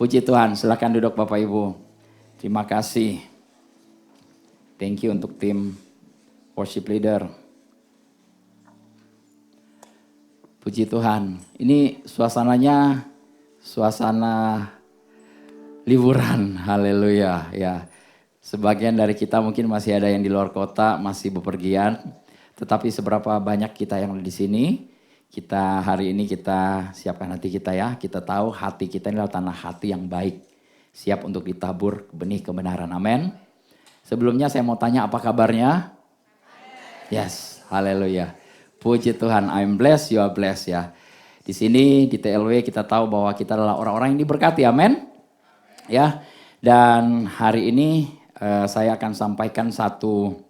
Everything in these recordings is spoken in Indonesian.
Puji Tuhan, silakan duduk Bapak Ibu. Terima kasih. Thank you untuk tim worship leader. Puji Tuhan. Ini suasananya suasana liburan. Haleluya ya. Sebagian dari kita mungkin masih ada yang di luar kota, masih bepergian. Tetapi seberapa banyak kita yang di sini, kita hari ini kita siapkan hati kita ya. Kita tahu hati kita ini adalah tanah hati yang baik. Siap untuk ditabur benih kebenaran. Amin. Sebelumnya saya mau tanya apa kabarnya? Yes, haleluya. Puji Tuhan, I'm blessed, you are blessed ya. Di sini di TLW kita tahu bahwa kita adalah orang-orang yang diberkati, amin. Ya, dan hari ini saya akan sampaikan satu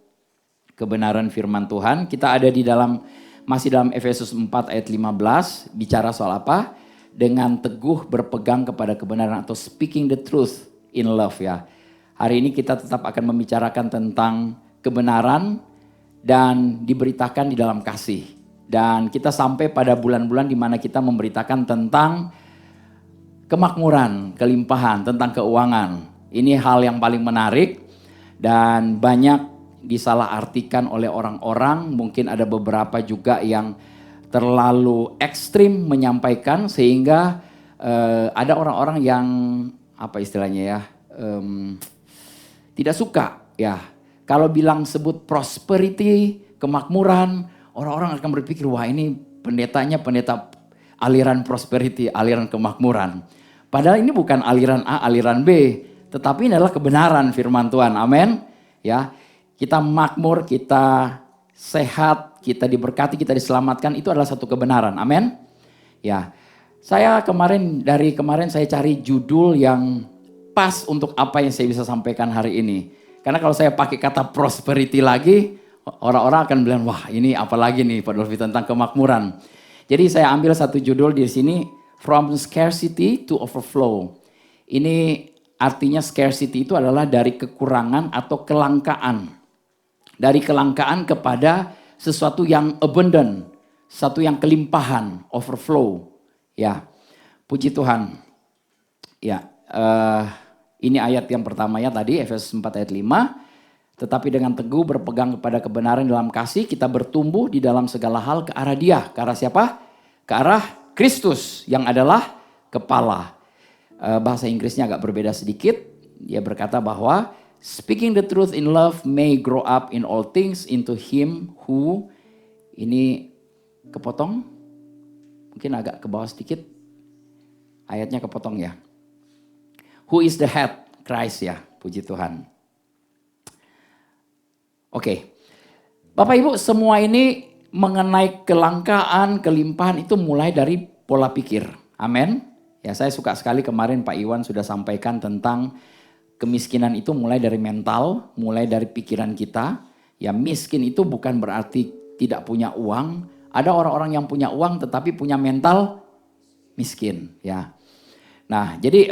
kebenaran firman Tuhan. Kita ada di dalam, masih dalam Efesus 4 ayat 15, bicara soal apa? Dengan teguh berpegang kepada kebenaran atau speaking the truth in love ya. Hari ini kita tetap akan membicarakan tentang kebenaran dan diberitakan di dalam kasih. Dan kita sampai pada bulan-bulan di mana kita memberitakan tentang kemakmuran, kelimpahan, tentang keuangan. Ini hal yang paling menarik dan banyak disalahartikan oleh orang-orang. Mungkin ada beberapa juga yang terlalu ekstrim menyampaikan sehingga ada orang-orang yang apa istilahnya ya, tidak suka ya. Kalau bilang sebut prosperity, kemakmuran, orang-orang akan berpikir wah ini pendetanya pendeta aliran prosperity, aliran kemakmuran. Padahal ini bukan aliran A, aliran B, tetapi ini adalah kebenaran firman Tuhan. Amin. Ya, kita makmur, kita sehat, kita diberkati, kita diselamatkan, itu adalah satu kebenaran. Amin. Ya. Dari kemarin saya cari judul yang pas untuk apa yang saya bisa sampaikan hari ini. Karena kalau saya pakai kata prosperity lagi, orang-orang akan bilang, wah ini apa lagi nih Pak Dolfi tentang kemakmuran. Jadi saya ambil satu judul di sini, From Scarcity to Overflow. Ini artinya scarcity itu adalah dari kekurangan atau kelangkaan. Dari kelangkaan kepada sesuatu yang abundant, sesuatu yang kelimpahan, overflow. Ya, puji Tuhan. Ya, ini ayat yang pertamanya tadi, Efesus 4 ayat 5. Tetapi dengan teguh berpegang kepada kebenaran dalam kasih, kita bertumbuh di dalam segala hal ke arah Dia. Ke arah siapa? Ke arah Kristus yang adalah kepala. Bahasa Inggrisnya agak berbeda sedikit. Dia berkata bahwa speaking the truth in love may grow up in all things into Him who, ini kepotong, mungkin agak ke bawah sedikit. Ayatnya kepotong ya. Who is the head? Christ ya, puji Tuhan. Oke, Bapak Ibu semua ini mengenai kelangkaan, kelimpahan itu mulai dari pola pikir. Amin. Ya, saya suka sekali kemarin Pak Iwan sudah sampaikan tentang kemiskinan itu mulai dari mental, mulai dari pikiran kita. Ya, miskin itu bukan berarti tidak punya uang. Ada orang-orang yang punya uang tetapi punya mental miskin. Ya. Nah, jadi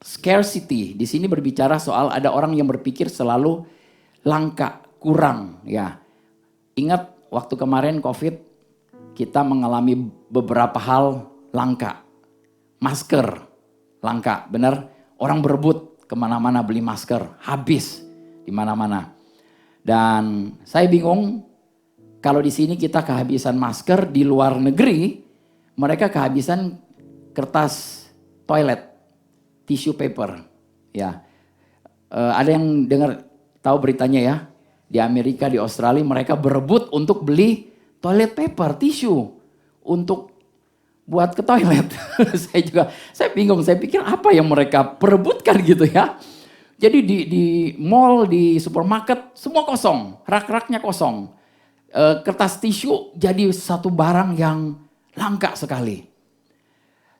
scarcity di sini berbicara soal ada orang yang berpikir selalu langka, kurang. Ya, ingat waktu kemarin COVID kita mengalami beberapa hal langka. Masker langka, benar. Orang berebut kemana-mana beli masker, habis di mana-mana. Dan saya bingung kalau di sini kita kehabisan masker, di luar negeri mereka kehabisan kertas toilet, tissue paper. Ya, ada yang dengar tahu beritanya ya? Di Amerika, di Australia mereka berebut untuk beli toilet paper, tisu untuk buat ke toilet. saya bingung, saya pikir apa yang mereka perebutkan gitu ya. Jadi di mall, di supermarket semua kosong, rak-raknya kosong. Kertas tisu jadi satu barang yang langka sekali.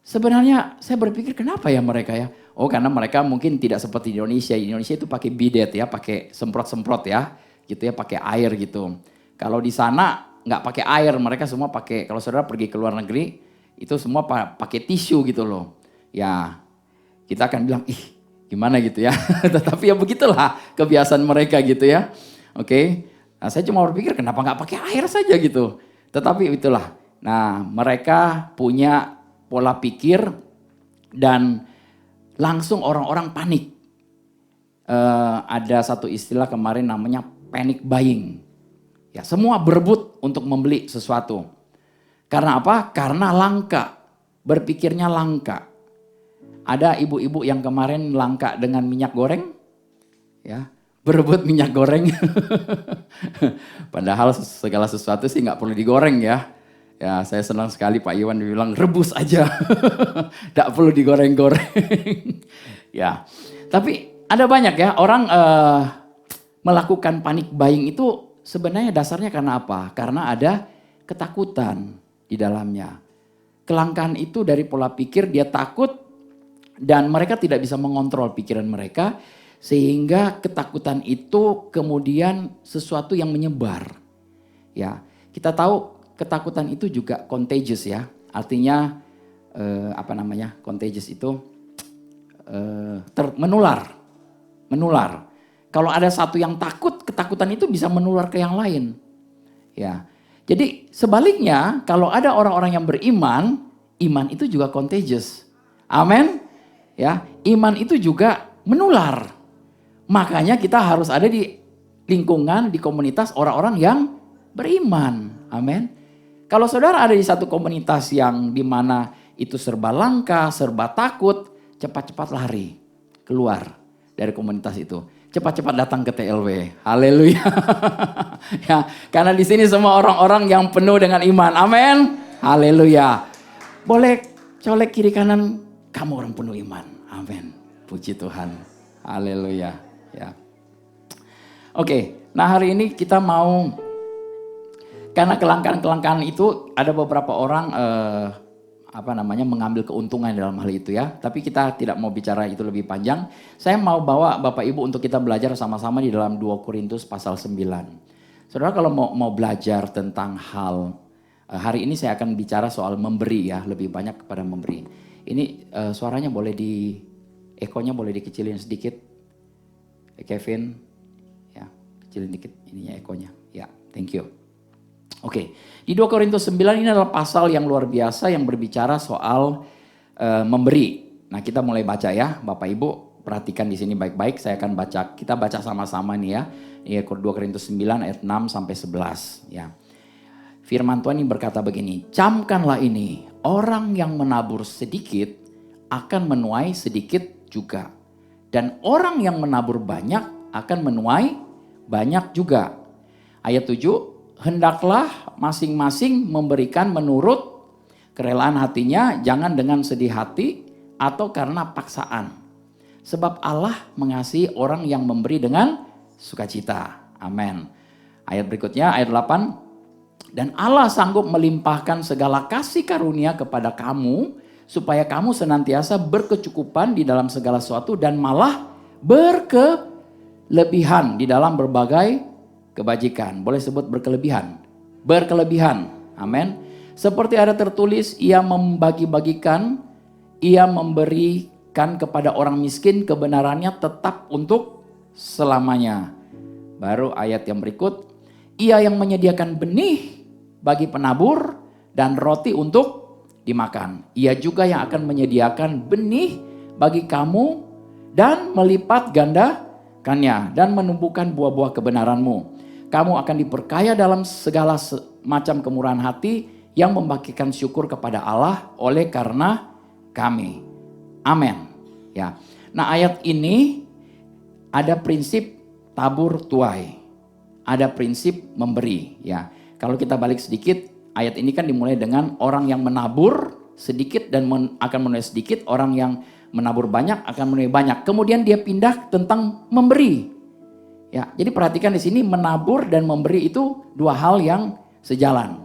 Sebenarnya saya berpikir kenapa ya mereka ya? Oh, karena mereka mungkin tidak seperti di Indonesia. Di Indonesia itu pakai bidet ya, pakai semprot-semprot ya, gitu ya, pakai air gitu. Kalau di sana nggak pakai air, mereka semua pakai. Kalau saudara pergi ke luar negeri, itu semua pakai tisu gitu loh. Ya, kita akan bilang, ih gimana gitu ya. Tetapi ya begitulah kebiasaan mereka gitu ya. Oke, nah, saya cuma berpikir kenapa nggak pakai air saja gitu. Tetapi itulah. Nah, mereka punya pola pikir Dan langsung orang-orang panik. Ada satu istilah kemarin namanya panic buying. Ya, semua berebut untuk membeli sesuatu. Karena apa? Karena langka. Berpikirnya langka. Ada ibu-ibu yang kemarin langka dengan minyak goreng. Ya, berebut minyak goreng. Padahal segala sesuatu sih nggak perlu digoreng ya. Ya, saya senang sekali Pak Iwan bilang rebus aja. Nggak perlu digoreng-goreng. Ya, tapi ada banyak ya orang melakukan panic buying itu sebenarnya dasarnya karena apa? Karena ada ketakutan di dalamnya. Kelangkaan itu dari pola pikir, dia takut dan mereka tidak bisa mengontrol pikiran mereka. Sehingga ketakutan itu kemudian sesuatu yang menyebar. Ya, kita tahu ketakutan itu juga contagious ya. Artinya contagious itu menular. Menular. Kalau ada satu yang takut, ketakutan itu bisa menular ke yang lain. Ya. Jadi sebaliknya kalau ada orang-orang yang beriman, iman itu juga contagious. Amin. Ya, iman itu juga menular. Makanya kita harus ada di lingkungan, di komunitas orang-orang yang beriman. Amin. Kalau saudara ada di satu komunitas yang dimana itu serba langka, serba takut, cepat-cepat lari keluar dari komunitas itu. Cepat-cepat datang ke TLW. Haleluya. Ya, karena di sini semua orang-orang yang penuh dengan iman. Amin. Haleluya. Boleh colek kiri kanan, kamu orang penuh iman. Amin. Puji Tuhan. Haleluya. Ya. Oke, nah hari ini kita mau, karena kelangkaan-kelangkaan itu ada beberapa orang mengambil keuntungan dalam hal itu ya. Tapi kita tidak mau bicara itu lebih panjang. Saya mau bawa Bapak Ibu untuk kita belajar sama-sama di dalam 2 Korintus pasal 9. Saudara kalau mau belajar tentang hal, hari ini saya akan bicara soal memberi ya, lebih banyak kepada memberi. Ini suaranya boleh ekonya boleh dikecilin sedikit. Kevin, ya kecilin dikit ininya ekonya. Ya, thank you. Oke, di 2 Korintus 9 ini adalah pasal yang luar biasa yang berbicara soal memberi. Nah, kita mulai baca ya, Bapak Ibu, perhatikan di sini baik-baik. Saya akan baca, kita baca sama-sama nih ya. Ini 2 Korintus 9 ayat 6 sampai 11 ya. Firman Tuhan ini berkata begini, "Camkanlah ini, orang yang menabur sedikit akan menuai sedikit juga. Dan orang yang menabur banyak akan menuai banyak juga." Ayat 7, "Hendaklah masing-masing memberikan menurut kerelaan hatinya, jangan dengan sedih hati atau karena paksaan. Sebab Allah mengasihi orang yang memberi dengan sukacita." Amin. Ayat berikutnya, ayat 8. "Dan Allah sanggup melimpahkan segala kasih karunia kepada kamu, supaya kamu senantiasa berkecukupan di dalam segala sesuatu dan malah berkelebihan di dalam berbagai kebajikan." Boleh sebut berkelebihan. Berkelebihan. Amin. "Seperti ada tertulis, ia membagi-bagikan, ia memberikan kepada orang miskin, kebenarannya tetap untuk selamanya." Baru ayat yang berikut, "Ia yang menyediakan benih bagi penabur dan roti untuk dimakan. Ia juga yang akan menyediakan benih bagi kamu dan melipat gandakannya dan menumbuhkan buah-buah kebenaranmu. Kamu akan diperkaya dalam segala macam kemurahan hati yang membagikan syukur kepada Allah oleh karena kami." Amin. Ya. Nah, ayat ini ada prinsip tabur tuai. Ada prinsip memberi, ya. Kalau kita balik sedikit, ayat ini kan dimulai dengan orang yang menabur sedikit dan akan menuai sedikit, orang yang menabur banyak akan menuai banyak. Kemudian dia pindah tentang memberi. Ya, jadi perhatikan di sini menabur dan memberi itu dua hal yang sejalan.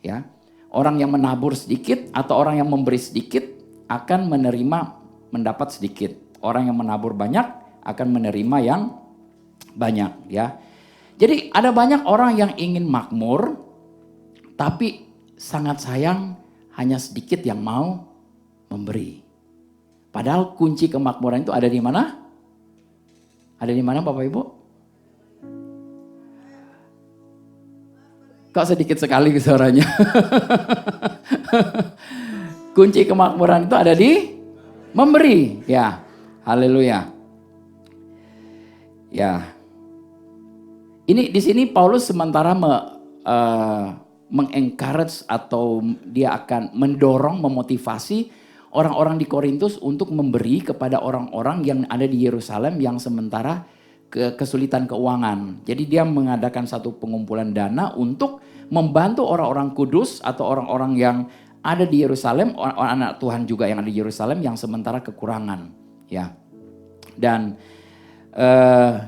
Ya, orang yang menabur sedikit atau orang yang memberi sedikit akan mendapat sedikit. Orang yang menabur banyak akan menerima yang banyak. Ya, jadi ada banyak orang yang ingin makmur, tapi sangat sayang hanya sedikit yang mau memberi. Padahal kunci kemakmuran itu ada di mana? Ada di mana Bapak Ibu? Kok sedikit sekali suaranya? Kunci kemakmuran itu ada di Memberi, ya. Haleluya. Ya. Ini di sini Paulus sementara mengencourage atau dia akan mendorong, memotivasi orang-orang di Korintus untuk memberi kepada orang-orang yang ada di Yerusalem yang sementara kesulitan keuangan. Jadi dia mengadakan satu pengumpulan dana untuk membantu orang-orang kudus atau orang-orang yang ada di Yerusalem, anak Tuhan juga yang ada di Yerusalem yang sementara kekurangan, ya. Dan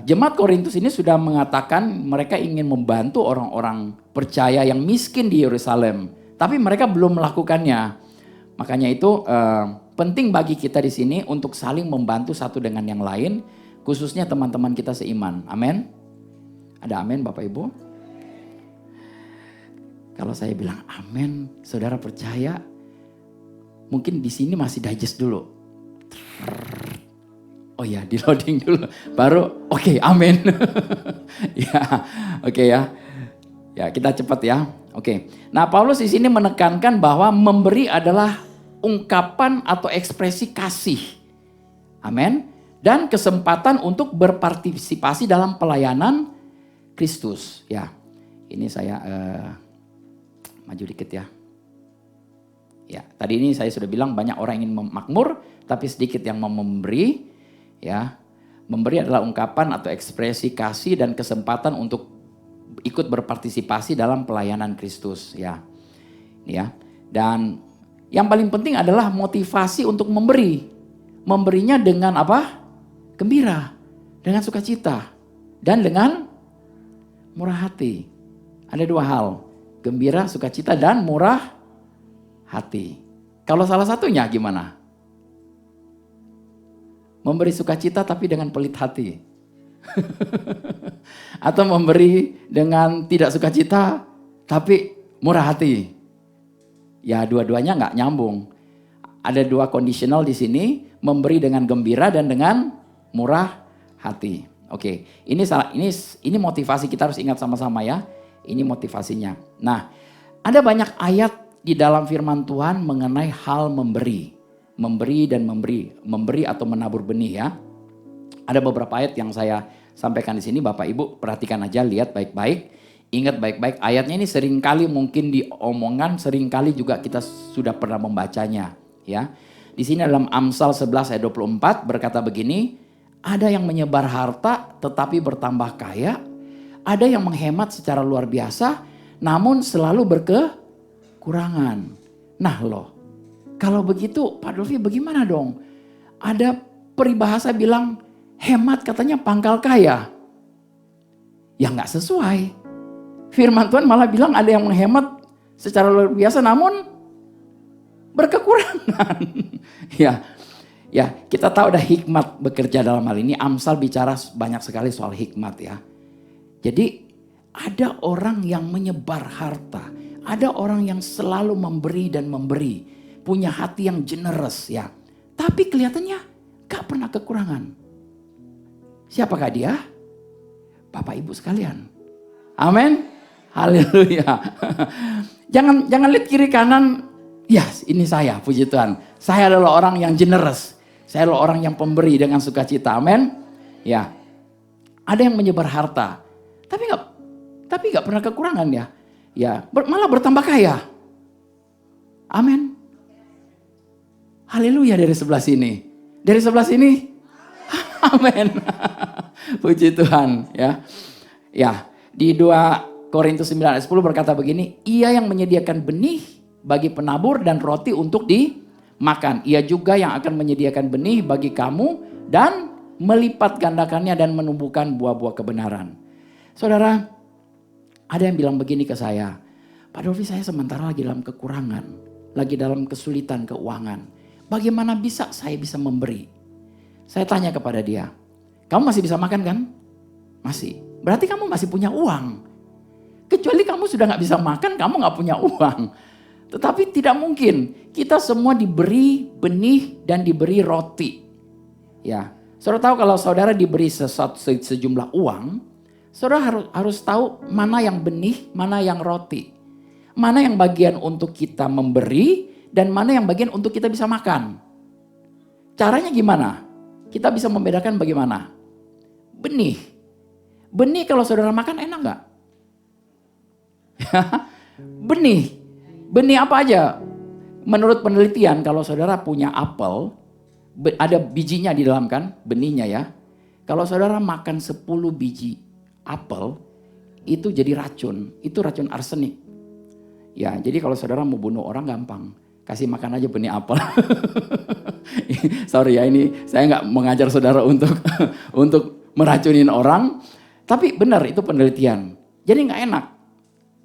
jemaat Korintus ini sudah mengatakan mereka ingin membantu orang-orang percaya yang miskin di Yerusalem, tapi mereka belum melakukannya. Makanya itu penting bagi kita di sini untuk saling membantu satu dengan yang lain, khususnya teman-teman kita seiman. Amin. Ada amin Bapak Ibu? Kalau saya bilang amin, saudara percaya? Mungkin di sini masih digest dulu. Oh ya, di loading dulu. Baru oke, amin. Ya, oke ya. Ya, kita cepat ya. Oke. Nah, Paulus di sini menekankan bahwa memberi adalah ungkapan atau ekspresi kasih. Amin. Dan kesempatan untuk berpartisipasi dalam pelayanan Kristus. Ya. Ini saya maju dikit ya. Ya, tadi ini saya sudah bilang banyak orang ingin memakmur, tapi sedikit yang mau memberi. Ya, memberi adalah ungkapan atau ekspresi kasih dan kesempatan untuk ikut berpartisipasi dalam pelayanan Kristus, ya. Ini ya. Dan yang paling penting adalah motivasi untuk memberi. Memberinya dengan apa? Gembira, dengan sukacita, dan dengan murah hati. Ada dua hal, gembira, sukacita, dan murah hati. Kalau salah satunya gimana? Memberi sukacita tapi dengan pelit hati. Atau memberi dengan tidak sukacita tapi murah hati. Ya dua-duanya nggak nyambung. Ada dua conditional di sini, memberi dengan gembira dan dengan murah hati. Oke, ini motivasi kita harus ingat sama-sama ya. Ini motivasinya. Nah, ada banyak ayat di dalam firman Tuhan mengenai hal memberi. Memberi dan memberi atau menabur benih ya. Ada beberapa ayat yang saya sampaikan di sini, Bapak Ibu perhatikan aja, lihat baik-baik, ingat baik-baik. Ayatnya ini seringkali mungkin diomongan, seringkali juga kita sudah pernah membacanya ya. Di sini dalam Amsal 11 ayat 24 berkata begini, ada yang menyebar harta tetapi bertambah kaya, ada yang menghemat secara luar biasa namun selalu berkekurangan. Nah loh, kalau begitu Pak Dolfi bagaimana dong? Ada peribahasa bilang hemat katanya pangkal kaya. Ya nggak sesuai. Firman Tuhan malah bilang ada yang menghemat secara luar biasa namun berkekurangan. Ya, kita tahu ada hikmat bekerja dalam hal ini. Amsal bicara banyak sekali soal hikmat ya. Jadi ada orang yang menyebar harta. Ada orang yang selalu memberi dan memberi. Punya hati yang generous ya. Tapi kelihatannya gak pernah kekurangan. Siapakah dia? Bapak Ibu sekalian. Amin. Haleluya. Jangan lihat kiri kanan. Ya ini saya, puji Tuhan. Saya adalah orang yang generous. Saya adalah orang yang pemberi dengan sukacita. Amin. Ya. Ada yang menyebar harta. Tapi gak pernah kekurangan ya. Ya, malah bertambah kaya. Amin. Haleluya dari sebelah sini. Dari sebelah sini. Amin. Puji Tuhan ya. Ya, di 2 Korintus 9 ayat 10 berkata begini, ia yang menyediakan benih bagi penabur dan roti untuk dimakan. Ia juga yang akan menyediakan benih bagi kamu dan melipat gandakannya dan menumbuhkan buah-buah kebenaran. Saudara, ada yang bilang begini ke saya, Pak Dolfi saya sementara lagi dalam kekurangan, lagi dalam kesulitan keuangan. Bagaimana saya bisa memberi? Saya tanya kepada dia, kamu masih bisa makan kan? Masih. Berarti kamu masih punya uang. Kecuali kamu sudah gak bisa makan, kamu gak punya uang. Tetapi tidak mungkin. Kita semua diberi benih dan diberi roti. Ya, saudara tahu kalau saudara diberi sejumlah uang, saudara harus tahu mana yang benih, mana yang roti. Mana yang bagian untuk kita memberi dan mana yang bagian untuk kita bisa makan. caranya gimana? Kita bisa membedakan bagaimana? Benih. Benih kalau saudara makan enak gak? Benih. Benih apa aja? Menurut penelitian kalau saudara punya apel, ada bijinya di dalam kan, benihnya ya. Kalau saudara makan 10 biji apel, itu jadi racun. Itu racun arsenik. Ya, jadi kalau saudara mau bunuh orang gampang. Kasih makan aja benih apel. Sorry ya, ini saya nggak mengajar saudara untuk untuk meracunin orang. Tapi benar itu penelitian. Jadi nggak enak.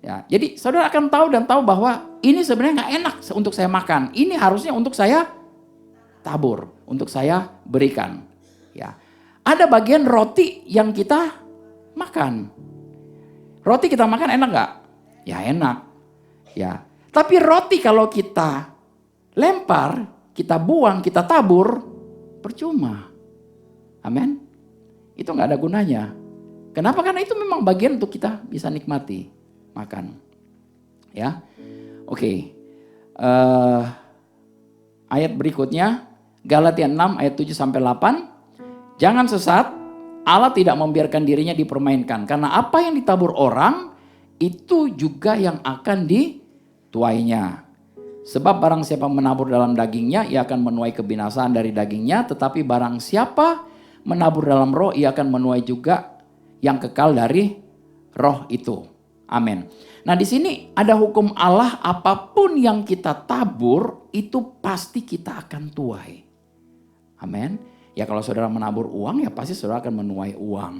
Ya, jadi saudara akan tahu dan tahu bahwa ini sebenarnya nggak enak untuk saya makan. Ini harusnya untuk saya tabur, untuk saya berikan. Ya, ada bagian roti yang kita makan. Roti kita makan enak nggak? Ya enak. Ya, tapi roti kalau kita lempar, kita buang, kita tabur, percuma. Amin. Itu nggak ada gunanya. Kenapa? Karena itu memang bagian untuk kita bisa nikmati, makan. Ya, oke. Ayat berikutnya, Galatia 6 ayat 7 sampai 8. Jangan sesat, Allah tidak membiarkan dirinya dipermainkan. Karena apa yang ditabur orang, itu juga yang akan dituainya. Sebab barang siapa menabur dalam dagingnya, ia akan menuai kebinasaan dari dagingnya. Tetapi barang siapa menabur dalam roh, ia akan menuai juga yang kekal dari roh itu. Amin. Nah di sini ada hukum Allah, apapun yang kita tabur, itu pasti kita akan tuai. Amin. Ya kalau saudara menabur uang, ya pasti saudara akan menuai uang.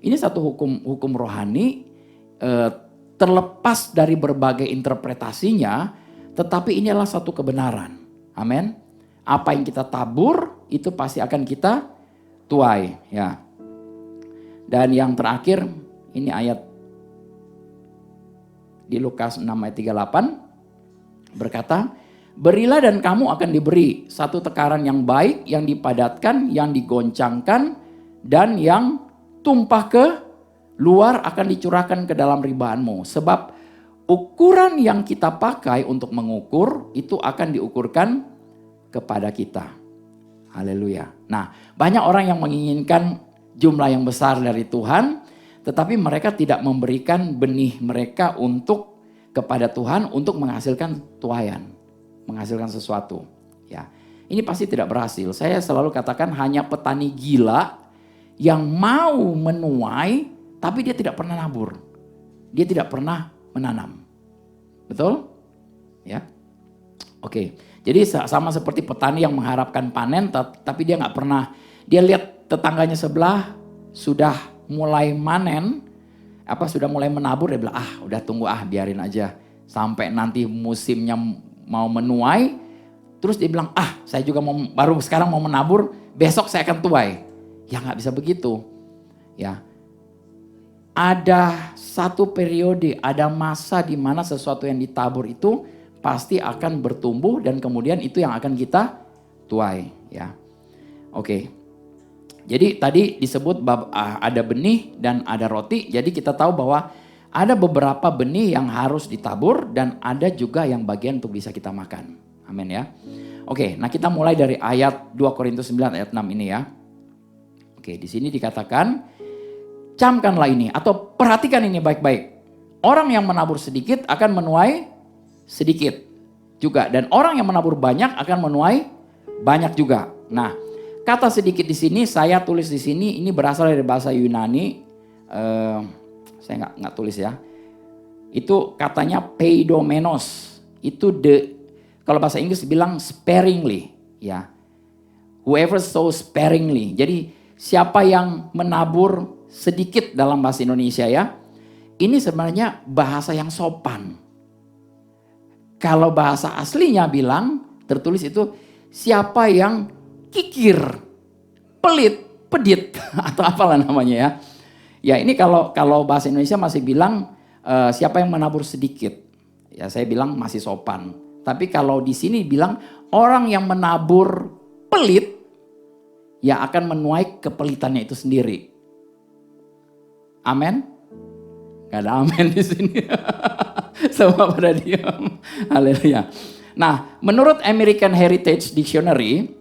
Ini satu hukum rohani, terlepas dari berbagai interpretasinya, tetapi ini adalah satu kebenaran. Amin. Apa yang kita tabur itu pasti akan kita tuai, ya. Dan yang terakhir ini ayat di Lukas 6 ayat 38 berkata, berilah dan kamu akan diberi satu tekaran yang baik, yang dipadatkan, yang digoncangkan, dan yang tumpah ke luar akan dicurahkan ke dalam ribaanmu. Sebab ukuran yang kita pakai untuk mengukur itu akan diukurkan kepada kita. Haleluya. Nah, banyak orang yang menginginkan jumlah yang besar dari Tuhan, tetapi mereka tidak memberikan benih mereka untuk kepada Tuhan untuk menghasilkan tuaian, menghasilkan sesuatu. Ya, ini pasti tidak berhasil. Saya selalu katakan hanya petani gila yang mau menuai, tapi dia tidak pernah nabur, dia tidak pernah menanam. Betul? Ya. Oke. Jadi sama seperti petani yang mengharapkan panen, tapi dia nggak pernah. Dia lihat tetangganya sebelah sudah mulai manen, sudah mulai menabur, dia bilang udah tunggu biarin aja sampai nanti musimnya mau menuai. Terus dia bilang saya juga baru sekarang mau menabur, besok saya akan tuai. Ya nggak bisa begitu. Ya. Ada satu periode, ada masa di mana sesuatu yang ditabur itu pasti akan bertumbuh dan kemudian itu yang akan kita tuai, ya. Oke. Jadi tadi disebut ada benih dan ada roti. Jadi kita tahu bahwa ada beberapa benih yang harus ditabur dan ada juga yang bagian untuk bisa kita makan. Amin ya. Oke, nah kita mulai dari ayat 2 Korintus 9 ayat 6 ini ya. Oke, di sini dikatakan, camkanlah ini atau perhatikan ini baik-baik. Orang yang menabur sedikit akan menuai sedikit juga, dan orang yang menabur banyak akan menuai banyak juga. Nah, kata sedikit di sini saya tulis di sini, ini berasal dari bahasa Yunani. Saya nggak tulis ya. Itu katanya paidomenos. Itu kalau bahasa Inggris bilang sparingly, ya. Whoever sows sparingly. Jadi siapa yang menabur sedikit dalam bahasa Indonesia ya. Ini sebenarnya bahasa yang sopan. Kalau bahasa aslinya bilang, tertulis itu siapa yang kikir, pelit, pedit, atau apalah namanya ya. Ya ini kalau bahasa Indonesia masih bilang siapa yang menabur sedikit. Ya saya bilang masih sopan. Tapi kalau di sini bilang orang yang menabur pelit, ya akan menuai kepelitannya itu sendiri. Amin? Gak ada amin di sini. Semua pada diam. Haleluya. Nah, menurut American Heritage Dictionary,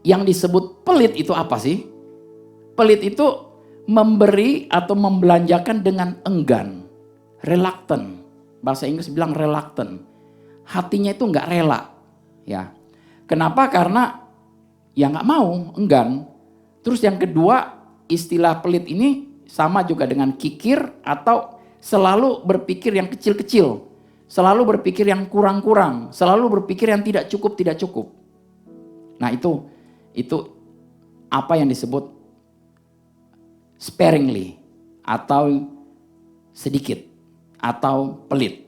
Yang disebut pelit itu apa sih? Pelit itu memberi atau membelanjakan dengan enggan, reluctant. Bahasa Inggris bilang reluctant. Hatinya itu nggak rela. Ya, kenapa? Karena ya nggak mau, enggan. Terus yang kedua, istilah pelit ini sama juga dengan kikir atau selalu berpikir yang kecil-kecil. Selalu berpikir yang kurang-kurang. Selalu berpikir yang tidak cukup. Nah itu apa yang disebut sparingly atau sedikit atau pelit.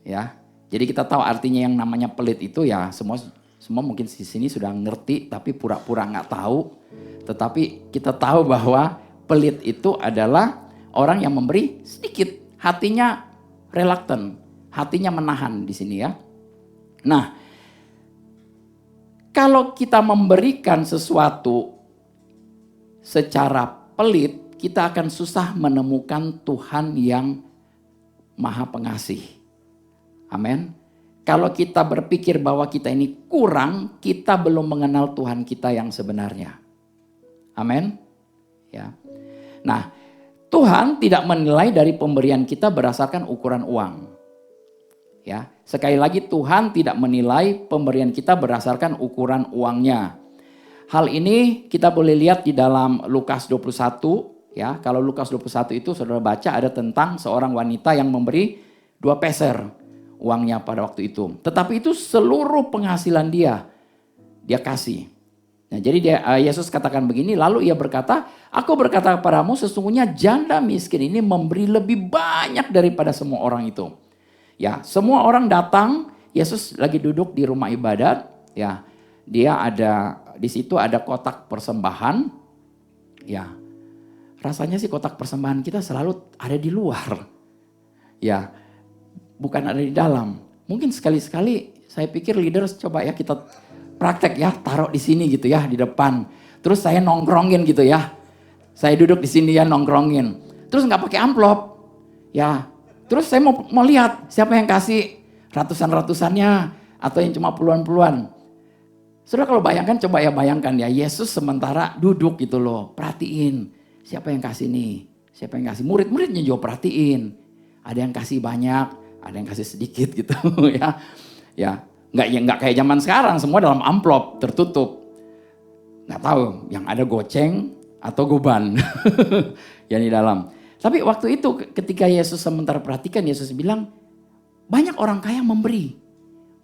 Ya. Jadi kita tahu artinya yang namanya pelit itu ya semua mungkin di sini sudah ngerti tapi pura-pura nggak tahu. Tetapi kita tahu bahwa pelit itu adalah orang yang memberi sedikit, hatinya reluctant, hatinya menahan di sini ya. Nah, kalau kita memberikan sesuatu secara pelit, kita akan susah menemukan Tuhan yang Maha Pengasih. Amin. Kalau kita berpikir bahwa kita ini kurang, kita belum mengenal Tuhan kita yang sebenarnya. Amin. Ya. Nah, Tuhan tidak menilai dari pemberian kita berdasarkan ukuran uang. Ya, sekali lagi Tuhan tidak menilai pemberian kita berdasarkan ukuran uangnya. Hal ini kita boleh lihat di dalam Lukas 21, ya. Kalau Lukas 21 itu saudara baca ada tentang seorang wanita yang memberi 2 peser uangnya pada waktu itu. Tetapi itu seluruh penghasilan dia kasih. Nah, jadi Yesus katakan begini, lalu ia berkata, aku berkata kepadamu sesungguhnya janda miskin ini memberi lebih banyak daripada semua orang itu. Ya, semua orang datang, Yesus lagi duduk di rumah ibadat, ya. Dia ada di situ ada kotak persembahan. Ya. Rasanya sih kotak persembahan kita selalu ada di luar. Ya. Bukan ada di dalam. Mungkin sekali-sekali saya pikir leaders coba ya kita praktek ya, taruh di sini gitu ya, di depan. Terus saya nongkrongin gitu ya. Saya duduk di sini ya nongkrongin. Terus nggak pakai amplop. Ya. Terus saya mau lihat siapa yang kasih ratusan-ratusannya atau yang cuma puluhan-puluhan. Saudara kalau bayangkan, coba ya bayangkan ya, Yesus sementara duduk gitu loh, perhatiin siapa yang kasih nih, siapa yang kasih. Murid-muridnya juga perhatiin, ada yang kasih banyak, ada yang kasih sedikit gitu ya. Ya, nggak kayak zaman sekarang semua dalam amplop tertutup. Nggak tahu yang ada goceng atau goban yang di dalam. Tapi waktu itu ketika Yesus sementara perhatikan, Yesus bilang banyak orang kaya memberi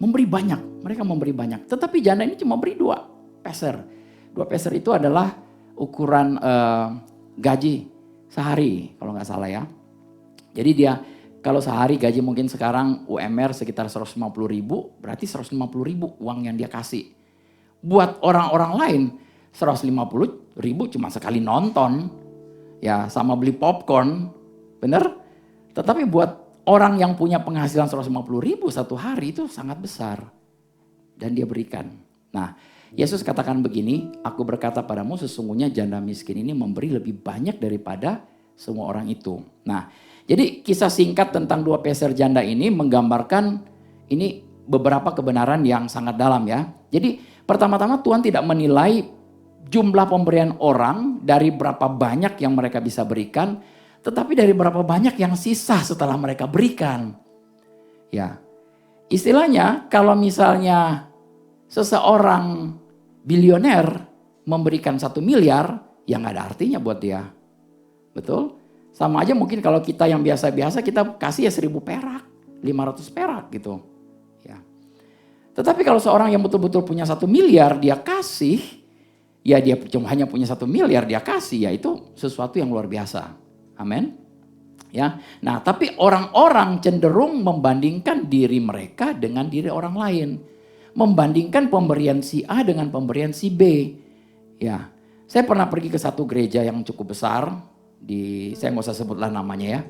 banyak, mereka memberi banyak. Tetapi janda ini cuma beri 2 peser. 2 peser itu adalah ukuran gaji sehari kalau nggak salah ya. Jadi dia kalau sehari gaji mungkin sekarang UMR sekitar 150 ribu, berarti 150 ribu uang yang dia kasih. Buat orang-orang lain 150 ribu cuma sekali nonton, ya sama beli popcorn, bener? Tetapi buat orang yang punya penghasilan 150 ribu satu hari itu sangat besar. Dan dia berikan. Nah, Yesus katakan begini, aku berkata padamu sesungguhnya janda miskin ini memberi lebih banyak daripada semua orang itu. Nah, jadi kisah singkat tentang 2 peser janda ini menggambarkan ini beberapa kebenaran yang sangat dalam ya. Jadi pertama-tama Tuhan tidak menilai jumlah pemberian orang dari berapa banyak yang mereka bisa berikan, tetapi dari berapa banyak yang sisa setelah mereka berikan. Ya, istilahnya kalau misalnya seseorang bilioner memberikan 1 miliar, ya nggak ada artinya buat dia. Betul? Sama aja mungkin kalau kita yang biasa-biasa kita kasih ya 1.000 perak, 500 perak gitu. Ya. Tetapi kalau seorang yang betul-betul punya 1 miliar dia kasih, ya dia cuma hanya punya 1 miliar dia kasih, ya itu sesuatu yang luar biasa. Amin. Ya. Nah, tapi orang-orang cenderung membandingkan diri mereka dengan diri orang lain. Membandingkan pemberian si A dengan pemberian si B. Ya. Saya pernah pergi ke satu gereja yang cukup besar saya nggak usah sebutlah namanya ya.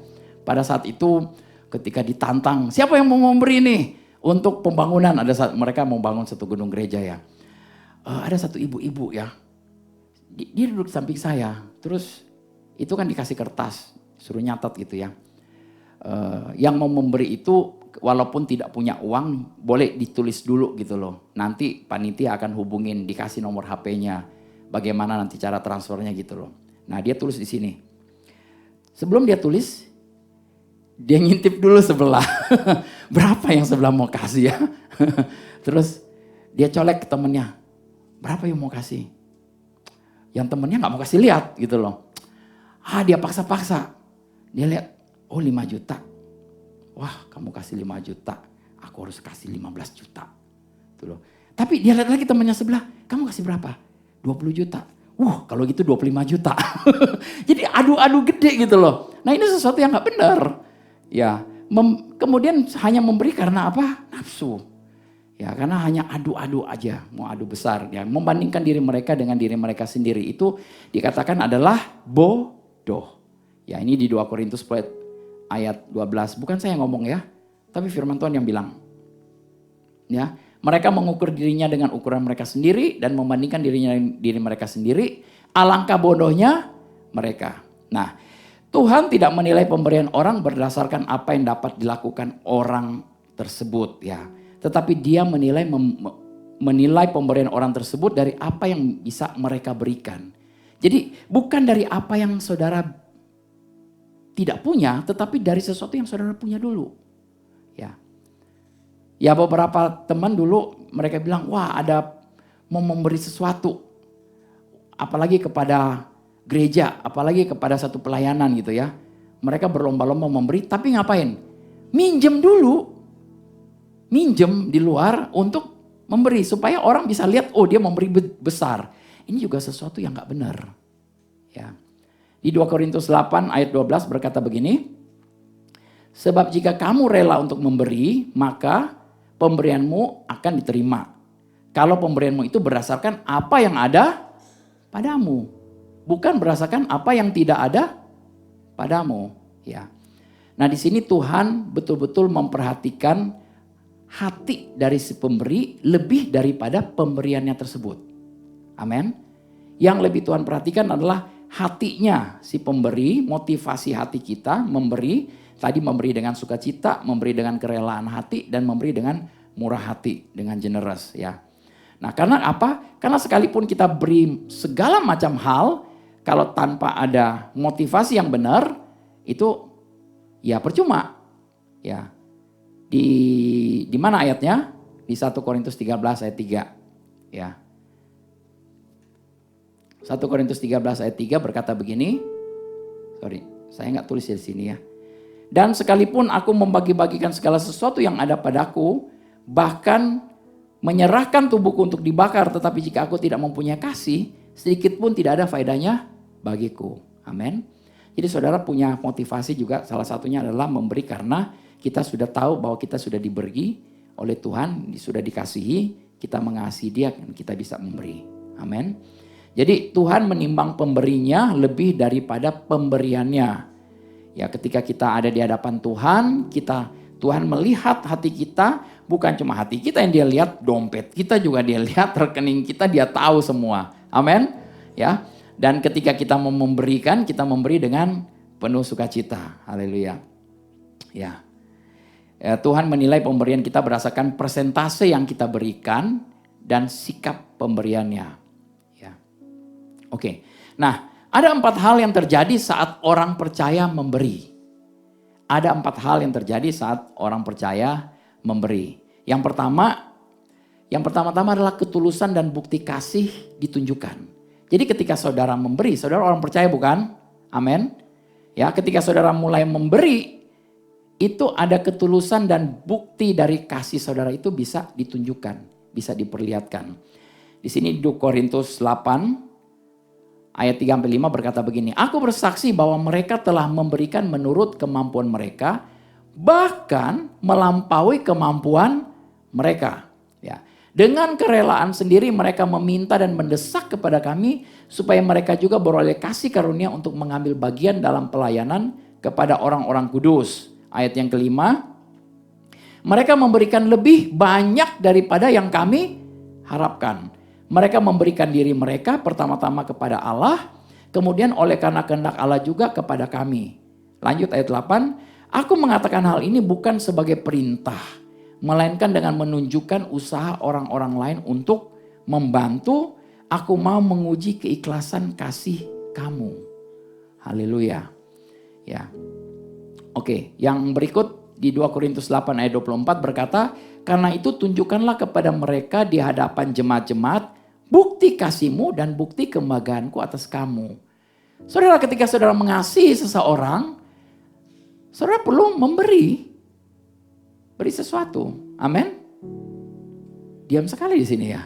Pada saat itu ketika ditantang, siapa yang mau memberi nih untuk pembangunan? Mereka mau bangun satu gedung gereja ya. Ada satu ibu-ibu ya. Dia duduk di samping saya. Terus itu kan dikasih kertas, suruh nyatat gitu ya. Yang mau memberi itu walaupun tidak punya uang, boleh ditulis dulu gitu loh. Nanti panitia akan hubungin, dikasih nomor HP-nya. Bagaimana nanti cara transfernya gitu loh. Nah, dia tulis di sini. Sebelum dia tulis, dia ngintip dulu sebelah. Berapa yang sebelah mau kasih ya? Terus dia colek ke temennya. Berapa yang mau kasih? Yang temennya gak mau kasih lihat gitu loh. Dia paksa-paksa. Dia lihat, oh 5 juta. Wah, kamu kasih 5 juta. Aku harus kasih 15 juta. Gitu loh. Tapi dia lihat lagi temennya sebelah. Kamu kasih berapa? 20 juta. Kalau gitu 25 juta. Jadi adu-adu gede gitu loh. Nah, ini sesuatu yang gak benar. Ya, kemudian hanya memberi karena apa? Nafsu. Ya, karena hanya adu-adu aja, mau adu besar. Ya, membandingkan diri mereka dengan diri mereka sendiri itu dikatakan adalah bodoh. Ya, ini di 2 Korintus ayat 12. Bukan saya yang ngomong ya, tapi firman Tuhan yang bilang. Ya, mereka mengukur dirinya dengan ukuran mereka sendiri dan membandingkan diri mereka sendiri. Alangkah bodohnya mereka. Nah, Tuhan tidak menilai pemberian orang berdasarkan apa yang dapat dilakukan orang tersebut ya. Tetapi dia menilai pemberian orang tersebut dari apa yang bisa mereka berikan. Jadi bukan dari apa yang saudara tidak punya, tetapi dari sesuatu yang saudara punya dulu. Ya, beberapa teman dulu mereka bilang, wah ada mau memberi sesuatu. Apalagi kepada gereja, apalagi kepada satu pelayanan gitu ya. Mereka berlomba-lomba memberi, tapi ngapain? Minjem dulu. Minjem di luar untuk memberi. Supaya orang bisa lihat, oh dia memberi besar. Ini juga sesuatu yang gak benar. Ya. Di 2 Korintus 8 ayat 12 berkata begini. Sebab jika kamu rela untuk memberi, maka pemberianmu akan diterima. Kalau pemberianmu itu berdasarkan apa yang ada padamu. Bukan berdasarkan apa yang tidak ada padamu. Ya. Nah, di sini Tuhan betul-betul memperhatikan hati dari si pemberi lebih daripada pemberiannya tersebut. Amin. Yang lebih Tuhan perhatikan adalah hatinya si pemberi, motivasi hati kita memberi. Tadi memberi dengan sukacita, memberi dengan kerelaan hati, dan memberi dengan murah hati, dengan generous ya. Nah, karena apa? Karena sekalipun kita beri segala macam hal, kalau tanpa ada motivasi yang benar, itu ya percuma. Ya. Di mana ayatnya? Di 1 Korintus 13 ayat 3. Ya. 1 Korintus 13 ayat 3 berkata begini. Sorry, saya nggak tulis di sini ya. Dan sekalipun aku membagi-bagikan segala sesuatu yang ada padaku, bahkan menyerahkan tubuhku untuk dibakar, tetapi jika aku tidak mempunyai kasih, sedikit pun tidak ada faedahnya bagiku. Amin. Jadi saudara punya motivasi juga, salah satunya adalah memberi karena kita sudah tahu bahwa kita sudah diberi oleh Tuhan, sudah dikasihi, kita mengasihi Dia, dan kita bisa memberi. Amin. Jadi Tuhan menimbang pemberinya lebih daripada pemberiannya. Ya, ketika kita ada di hadapan Tuhan, Tuhan melihat hati kita, bukan cuma hati kita yang Dia lihat, dompet kita juga Dia lihat, rekening kita Dia tahu semua. Amin. Ya. Dan ketika kita mau memberikan, kita memberi dengan penuh sukacita. Haleluya. Ya. Tuhan menilai pemberian kita berdasarkan persentase yang kita berikan dan sikap pemberiannya. Ya. Oke. Nah, ada 4 hal yang terjadi saat orang percaya memberi. Ada 4 hal yang terjadi saat orang percaya memberi. Yang pertama-tama adalah ketulusan dan bukti kasih ditunjukkan. Jadi ketika saudara memberi, saudara orang percaya bukan? Amin. Ya, ketika saudara mulai memberi, itu ada ketulusan dan bukti dari kasih saudara itu bisa ditunjukkan, bisa diperlihatkan. Di sini 2 Korintus 8 ayat 3-5 berkata begini, aku bersaksi bahwa mereka telah memberikan menurut kemampuan mereka, bahkan melampaui kemampuan mereka. Ya. Dengan kerelaan sendiri mereka meminta dan mendesak kepada kami, supaya mereka juga beroleh kasih karunia untuk mengambil bagian dalam pelayanan kepada orang-orang kudus. Ayat yang kelima, mereka memberikan lebih banyak daripada yang kami harapkan. Mereka memberikan diri mereka pertama-tama kepada Allah, kemudian oleh karena kehendak Allah juga kepada kami. Lanjut ayat 8, Aku mengatakan hal ini bukan sebagai perintah, melainkan dengan menunjukkan usaha orang-orang lain untuk membantu. Aku mau menguji keikhlasan kasih kamu. Haleluya. Ya. Oke, yang berikut di 2 Korintus 8 ayat 24 berkata, karena itu tunjukkanlah kepada mereka di hadapan jemaat-jemaat bukti kasihmu dan bukti kebanggaanku atas kamu. Saudara, ketika saudara mengasihi seseorang, saudara perlu beri sesuatu. Amin. Diam sekali di sini ya.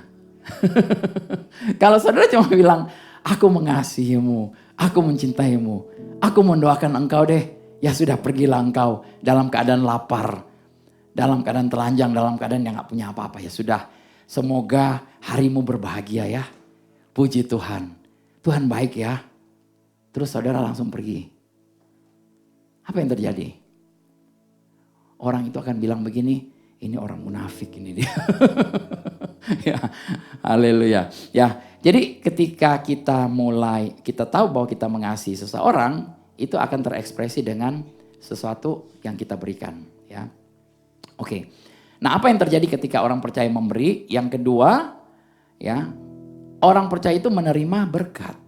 Kalau saudara cuma bilang, aku mengasihimu, aku mencintaimu, aku mendoakan engkau deh. Ya sudah, pergilah engkau dalam keadaan lapar, dalam keadaan telanjang, dalam keadaan yang gak punya apa-apa. Ya sudah, semoga harimu berbahagia ya. Puji Tuhan. Tuhan baik ya. Terus saudara langsung pergi. Apa yang terjadi? Orang itu akan bilang begini, ini orang munafik ini dia. Ya, haleluya. Ya, jadi ketika kita tahu bahwa kita mengasihi seseorang, itu akan terekspresi dengan sesuatu yang kita berikan. Ya, oke. Nah, apa yang terjadi ketika orang percaya memberi? Yang kedua, ya, orang percaya itu menerima berkat.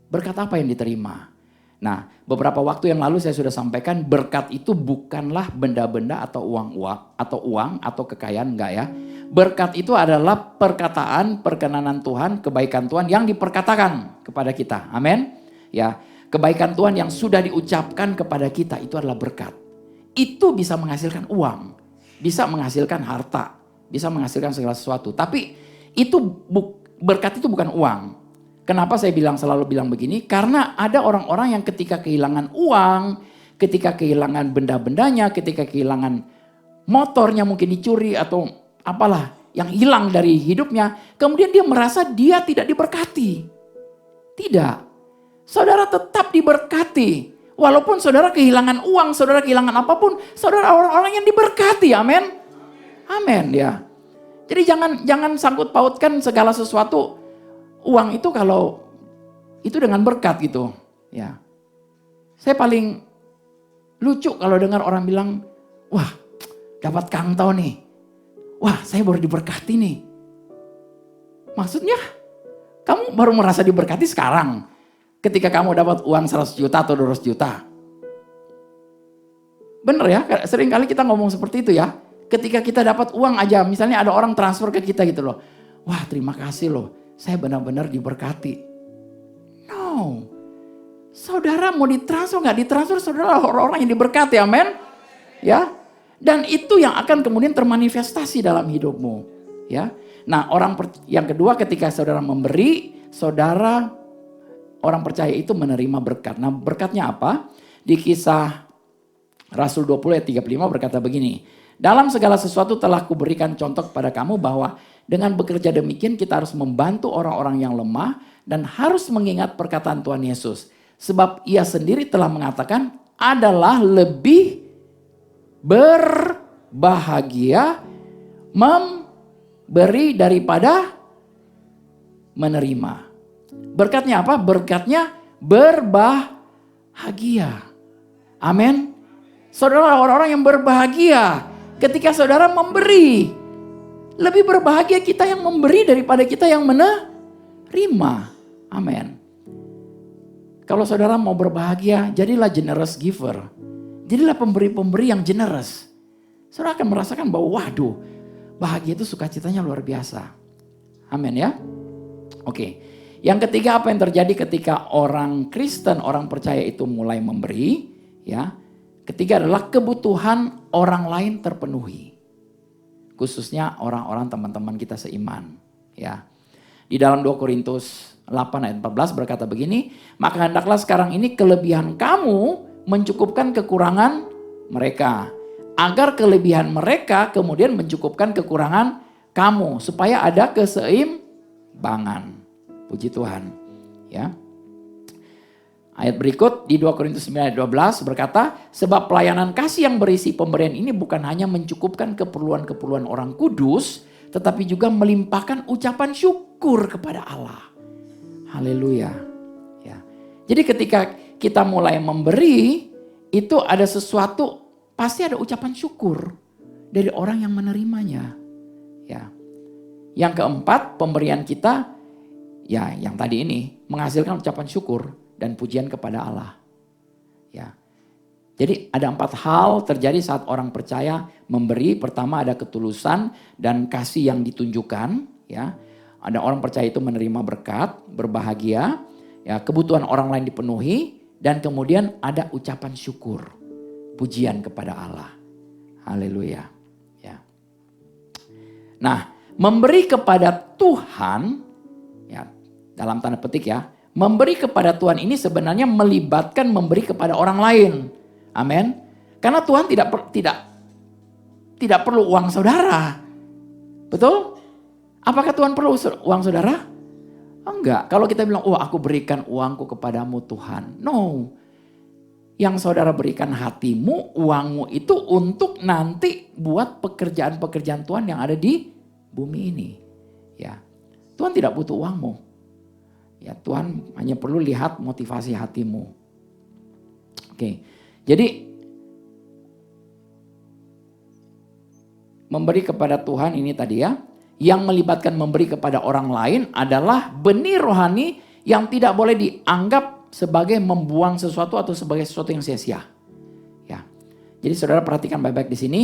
Berkat apa yang diterima? Nah, beberapa waktu yang lalu saya sudah sampaikan berkat itu bukanlah benda-benda atau uang atau kekayaan, enggak ya. Berkat itu adalah perkataan, perkenanan Tuhan, kebaikan Tuhan yang diperkatakan kepada kita. Amin. Ya, kebaikan Tuhan yang sudah diucapkan kepada kita itu adalah berkat. Itu bisa menghasilkan uang, bisa menghasilkan harta, bisa menghasilkan segala sesuatu. Tapi itu berkat itu bukan uang. Kenapa saya selalu bilang begini? Karena ada orang-orang yang ketika kehilangan uang, ketika kehilangan benda-bendanya, ketika kehilangan motornya mungkin dicuri atau apalah yang hilang dari hidupnya, kemudian dia merasa dia tidak diberkati. Tidak. Saudara tetap diberkati. Walaupun saudara kehilangan uang, saudara kehilangan apapun, saudara orang-orang yang diberkati. Amin. Amin ya. Jadi jangan sangkut pautkan segala sesuatu. Uang itu kalau itu dengan berkat gitu, ya. Saya paling lucu kalau dengar orang bilang, wah dapat kangtau nih, wah saya baru diberkati nih. Maksudnya kamu baru merasa diberkati sekarang, ketika kamu dapat uang 100 juta atau 200 juta. Bener ya, sering kali kita ngomong seperti itu ya. Ketika kita dapat uang aja, misalnya ada orang transfer ke kita gitu loh, wah terima kasih loh. Saya benar-benar diberkati. No. Saudara mau ditransfer nggak ditransfer, saudara orang-orang yang diberkati, amin. Ya. Dan itu yang akan kemudian termanifestasi dalam hidupmu. Ya. Nah, yang kedua ketika saudara memberi, saudara orang percaya itu menerima berkat. Nah, berkatnya apa? Di Kisah Rasul 20 ayat 35 berkata begini. Dalam segala sesuatu telah kuberikan contoh kepada kamu bahwa dengan bekerja demikian kita harus membantu orang-orang yang lemah dan harus mengingat perkataan Tuhan Yesus. Sebab ia sendiri telah mengatakan adalah lebih berbahagia memberi daripada menerima. Berkatnya apa? Berkatnya berbahagia. Amin. Saudara, orang-orang yang berbahagia ketika saudara memberi. Lebih berbahagia kita yang memberi daripada kita yang menerima. Amin. Kalau saudara mau berbahagia, jadilah generous giver. Jadilah pemberi-pemberi yang generous. Saudara akan merasakan bahwa waduh, bahagia itu sukacitanya luar biasa. Amin ya. Oke. Yang ketiga, apa yang terjadi ketika orang Kristen, orang percaya itu mulai memberi, ya. Ketiga adalah kebutuhan orang lain terpenuhi. Khususnya orang-orang teman-teman kita seiman. Ya. Di dalam 2 Korintus 8 ayat 14 berkata begini, maka hendaklah sekarang ini kelebihan kamu mencukupkan kekurangan mereka. Agar kelebihan mereka kemudian mencukupkan kekurangan kamu. Supaya ada keseimbangan. Puji Tuhan. Ya. Ayat berikut di 2 Korintus 9 ayat 12 berkata, sebab pelayanan kasih yang berisi pemberian ini bukan hanya mencukupkan keperluan-keperluan orang kudus, tetapi juga melimpahkan ucapan syukur kepada Allah. Haleluya. Ya. Jadi ketika kita mulai memberi, itu ada sesuatu, pasti ada ucapan syukur dari orang yang menerimanya. Ya. Yang keempat, pemberian kita, ya yang tadi ini, menghasilkan ucapan syukur dan pujian kepada Allah. Ya. Jadi ada 4 hal terjadi saat orang percaya memberi. Pertama ada ketulusan dan kasih yang ditunjukkan. Ya, ada orang percaya itu menerima berkat, berbahagia. Ya, kebutuhan orang lain dipenuhi dan kemudian ada ucapan syukur, pujian kepada Allah. Haleluya. Ya. Nah, memberi kepada Tuhan, ya dalam tanda petik ya, memberi kepada Tuhan ini sebenarnya melibatkan memberi kepada orang lain. Amin. Karena Tuhan tidak perlu uang saudara. Betul? Apakah Tuhan perlu uang saudara? Enggak. Kalau kita bilang, aku berikan uangku kepadamu Tuhan. No. Yang saudara berikan hatimu, uangmu itu untuk nanti buat pekerjaan-pekerjaan Tuhan yang ada di bumi ini. Ya. Tuhan tidak butuh uangmu. Ya, Tuhan hanya perlu lihat motivasi hatimu. Oke. Jadi memberi kepada Tuhan ini tadi ya, yang melibatkan memberi kepada orang lain adalah benih rohani yang tidak boleh dianggap sebagai membuang sesuatu atau sebagai sesuatu yang sia-sia. Ya. Jadi saudara perhatikan baik-baik di sini,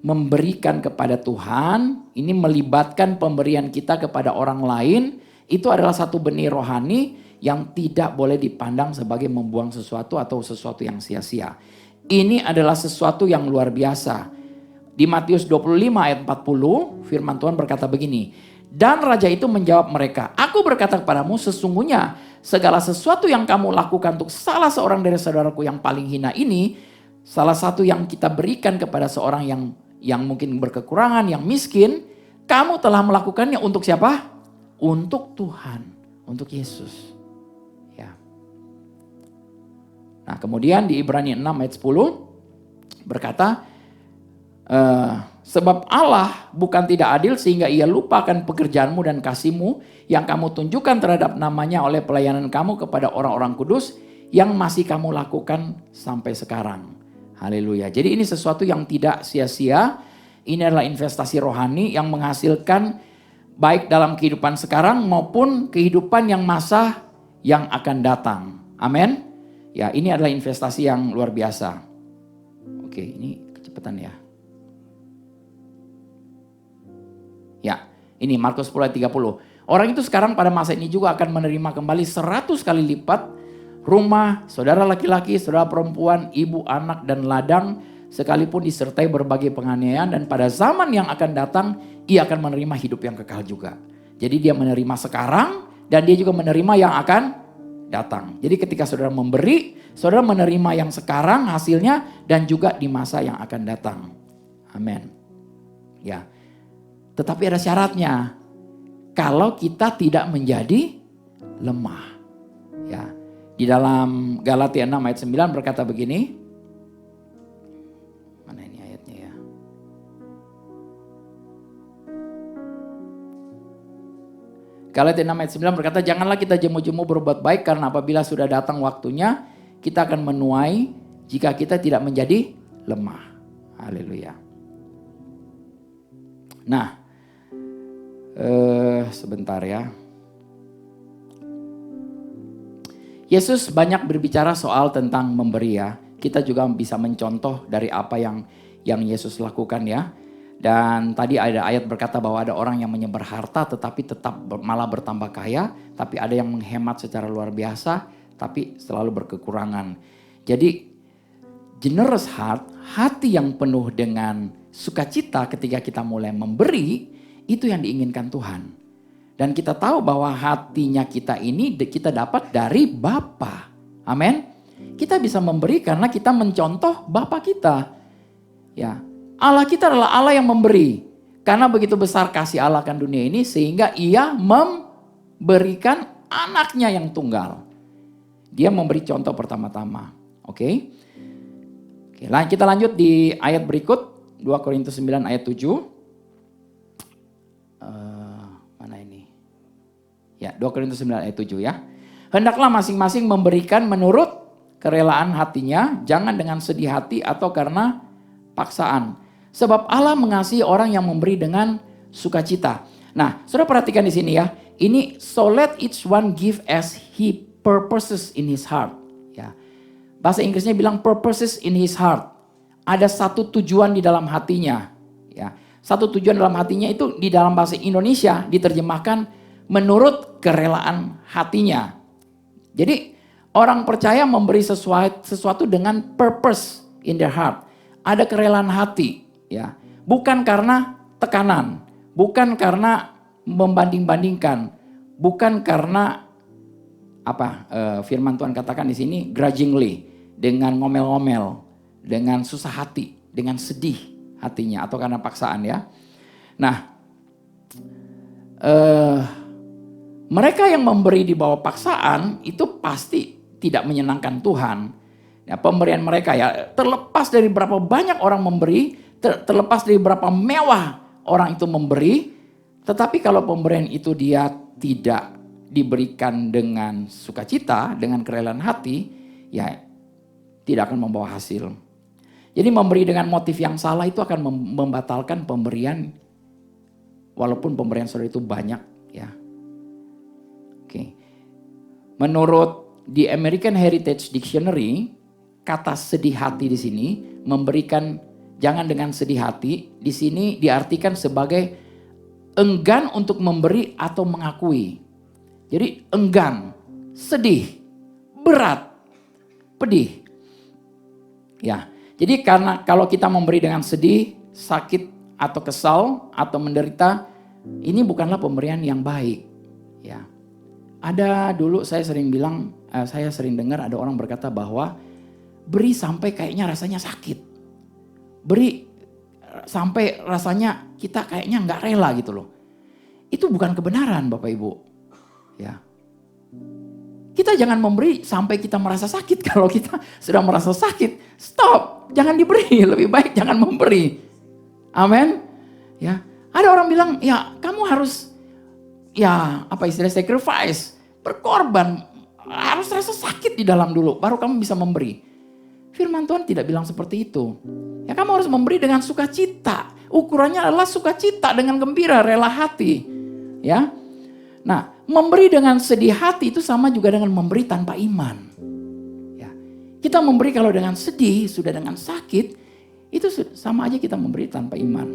memberikan kepada Tuhan ini melibatkan pemberian kita kepada orang lain, itu adalah satu benih rohani yang tidak boleh dipandang sebagai membuang sesuatu atau sesuatu yang sia-sia. Ini adalah sesuatu yang luar biasa. Di Matius 25 ayat 40 firman Tuhan berkata begini. Dan raja itu menjawab mereka, aku berkata kepadamu sesungguhnya segala sesuatu yang kamu lakukan untuk salah seorang dari saudaraku yang paling hina ini, salah satu yang kita berikan kepada seorang yang mungkin berkekurangan, yang miskin, kamu telah melakukannya untuk siapa? Untuk Tuhan, untuk Yesus. Nah kemudian di Ibrani 6 ayat 10 berkata, sebab Allah bukan tidak adil sehingga ia lupakan pekerjaanmu dan kasihmu yang kamu tunjukkan terhadap namanya oleh pelayanan kamu kepada orang-orang kudus yang masih kamu lakukan sampai sekarang. Haleluya. Jadi ini sesuatu yang tidak sia-sia. Ini adalah investasi rohani yang menghasilkan baik dalam kehidupan sekarang maupun kehidupan yang masa yang akan datang. Amin. Ya, ini adalah investasi yang luar biasa. Oke, ini kecepatan ya. Ya, ini Markus 10 ayat 30. Orang itu sekarang pada masa ini juga akan menerima kembali 100 kali lipat rumah, saudara laki-laki, saudara perempuan, ibu, anak, dan ladang, sekalipun disertai berbagai penganiayaan, dan pada zaman yang akan datang, ia akan menerima hidup yang kekal juga. Jadi dia menerima sekarang, dan dia juga menerima yang akan datang. Jadi ketika saudara memberi, saudara menerima yang sekarang hasilnya dan juga di masa yang akan datang. Amin. Ya. Tetapi ada syaratnya. Kalau kita tidak menjadi lemah. Ya. Di dalam Galatia 6 ayat 9 berkata begini. Mana ini ayatnya ya? Galatia 6 ayat 9 berkata, janganlah kita jemu-jemu berbuat baik karena apabila sudah datang waktunya, kita akan menuai jika kita tidak menjadi lemah. Haleluya. Nah, sebentar ya. Yesus banyak berbicara soal tentang memberi ya. Kita juga bisa mencontoh dari apa yang Yesus lakukan ya. Dan tadi ada ayat berkata bahwa ada orang yang menyebar harta tetapi tetap malah bertambah kaya. Tapi ada yang menghemat secara luar biasa tapi selalu berkekurangan. Jadi generous heart, hati yang penuh dengan sukacita ketika kita mulai memberi, itu yang diinginkan Tuhan. Dan kita tahu bahwa hatinya kita ini kita dapat dari Bapa. Amin. Kita bisa memberi karena kita mencontoh Bapa kita. Ya. Allah kita adalah Allah yang memberi. Karena begitu besar kasih Allah akan dunia ini sehingga ia memberikan anaknya yang tunggal. Dia memberi contoh pertama-tama. Oke. Kita lanjut di ayat berikut. 2 Korintus 9 ayat 7. Mana ini? Ya, 2 Korintus 9 ayat 7 ya. Hendaklah masing-masing memberikan menurut kerelaan hatinya, jangan dengan sedih hati atau karena paksaan. Sebab Allah mengasihi orang yang memberi dengan sukacita. Nah, saudara perhatikan di sini ya. Ini so let each one give as he purposes in his heart. Ya. Bahasa Inggrisnya bilang purposes in his heart. Ada satu tujuan di dalam hatinya. Ya. Satu tujuan dalam hatinya itu di dalam bahasa Indonesia diterjemahkan menurut kerelaan hatinya. Jadi orang percaya memberi sesuatu dengan purpose in their heart. Ada kerelaan hati. Ya, bukan karena tekanan, bukan karena membanding-bandingkan, bukan karena firman Tuhan katakan di sini grudgingly, dengan ngomel-ngomel, dengan susah hati, dengan sedih hatinya atau karena paksaan ya. Nah, mereka yang memberi di bawah paksaan itu pasti tidak menyenangkan Tuhan. Ya, pemberian mereka ya terlepas dari berapa banyak orang memberi, terlepas dari berapa mewah orang itu memberi, tetapi kalau pemberian itu dia tidak diberikan dengan sukacita, dengan kerelaan hati, ya tidak akan membawa hasil. Jadi memberi dengan motif yang salah itu akan membatalkan pemberian, walaupun pemberian saudara itu banyak ya. Oke. Menurut di American Heritage Dictionary, kata sedih hati di sini memberikan jangan dengan sedih hati, di sini diartikan sebagai enggan untuk memberi atau mengakui. Jadi enggan, sedih, berat, pedih. Ya, jadi karena kalau kita memberi dengan sedih, sakit atau kesal atau menderita, ini bukanlah pemberian yang baik. Ya, ada dulu saya sering dengar ada orang berkata bahwa beri sampai kayaknya rasanya sakit. Beri sampai rasanya kita kayaknya nggak rela gitu loh. Itu bukan kebenaran Bapak Ibu. Ya. Kita jangan memberi sampai kita merasa sakit. Kalau kita sudah merasa sakit, stop. Jangan diberi, lebih baik jangan memberi. Amin. Ya. Ada orang bilang, ya kamu harus sacrifice, berkorban, harus rasa sakit di dalam dulu baru kamu bisa memberi. Firman Tuhan tidak bilang seperti itu. Ya kamu harus memberi dengan sukacita. Ukurannya adalah sukacita dengan gembira, rela hati. Ya. Nah, memberi dengan sedih hati itu sama juga dengan memberi tanpa iman. Ya. Kita memberi kalau dengan sedih, sudah dengan sakit, itu sama aja kita memberi tanpa iman.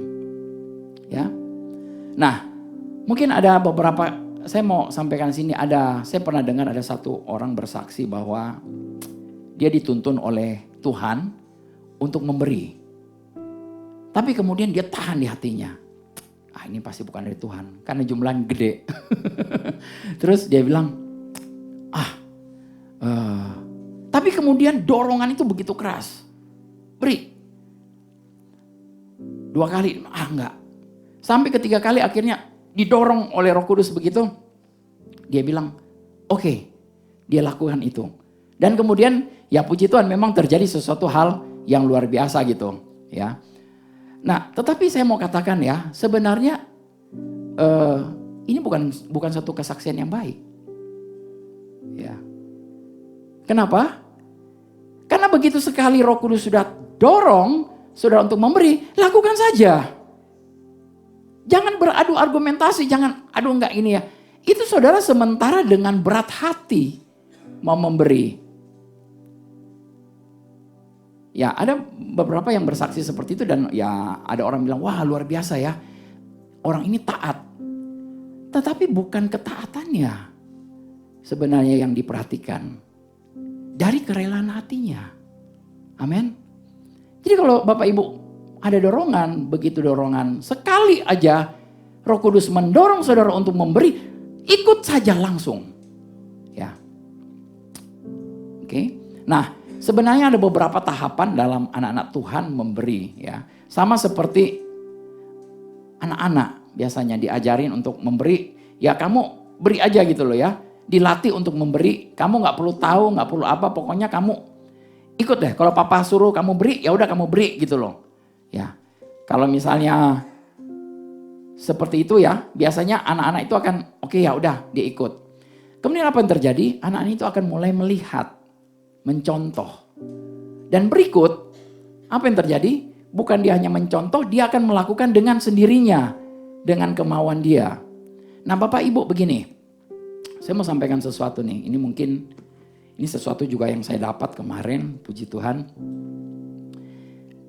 Ya. Nah, mungkin ada beberapa, saya mau sampaikan di sini saya pernah dengar ada satu orang bersaksi bahwa dia dituntun oleh Tuhan untuk memberi. Tapi kemudian dia tahan di hatinya. Ini pasti bukan dari Tuhan. Karena jumlahnya gede. Terus dia bilang, tapi kemudian dorongan itu begitu keras. Beri. 2 kali, enggak. Sampai ketiga kali akhirnya didorong oleh Roh Kudus begitu. Dia bilang, oke, dia lakukan itu. Dan kemudian ya puji Tuhan memang terjadi sesuatu hal yang luar biasa gitu ya. Nah tetapi saya mau katakan ya sebenarnya ini bukan satu kesaksian yang baik. Ya. Kenapa? Karena begitu sekali Roh Kudus sudah dorong saudara untuk memberi, lakukan saja. Jangan beradu argumentasi, jangan aduh enggak ini ya. Itu saudara sementara dengan berat hati mau memberi. Ya ada beberapa yang bersaksi seperti itu dan ya ada orang bilang wah luar biasa ya. Orang ini taat. Tetapi bukan ketaatannya sebenarnya yang diperhatikan. Dari kerelaan hatinya. Amin. Jadi kalau Bapak Ibu ada dorongan, begitu dorongan sekali aja Roh Kudus mendorong saudara untuk memberi, ikut saja langsung. Ya. Oke. Nah, sebenarnya ada beberapa tahapan dalam anak-anak Tuhan memberi ya. Sama seperti anak-anak biasanya diajarin untuk memberi, ya kamu beri aja gitu loh ya. Dilatih untuk memberi, kamu gak perlu tahu, gak perlu apa, pokoknya kamu ikut deh. Kalau papa suruh kamu beri, ya udah kamu beri gitu loh. Ya, kalau misalnya seperti itu ya, biasanya anak-anak itu akan oke, ya udah dia ikut. Kemudian apa yang terjadi? Anak-anak itu akan mulai melihat mencontoh. Dan berikut, apa yang terjadi? Bukan dia hanya mencontoh, dia akan melakukan dengan sendirinya, dengan kemauan dia. Nah Bapak Ibu begini, saya mau sampaikan sesuatu nih, ini sesuatu juga yang saya dapat kemarin, puji Tuhan.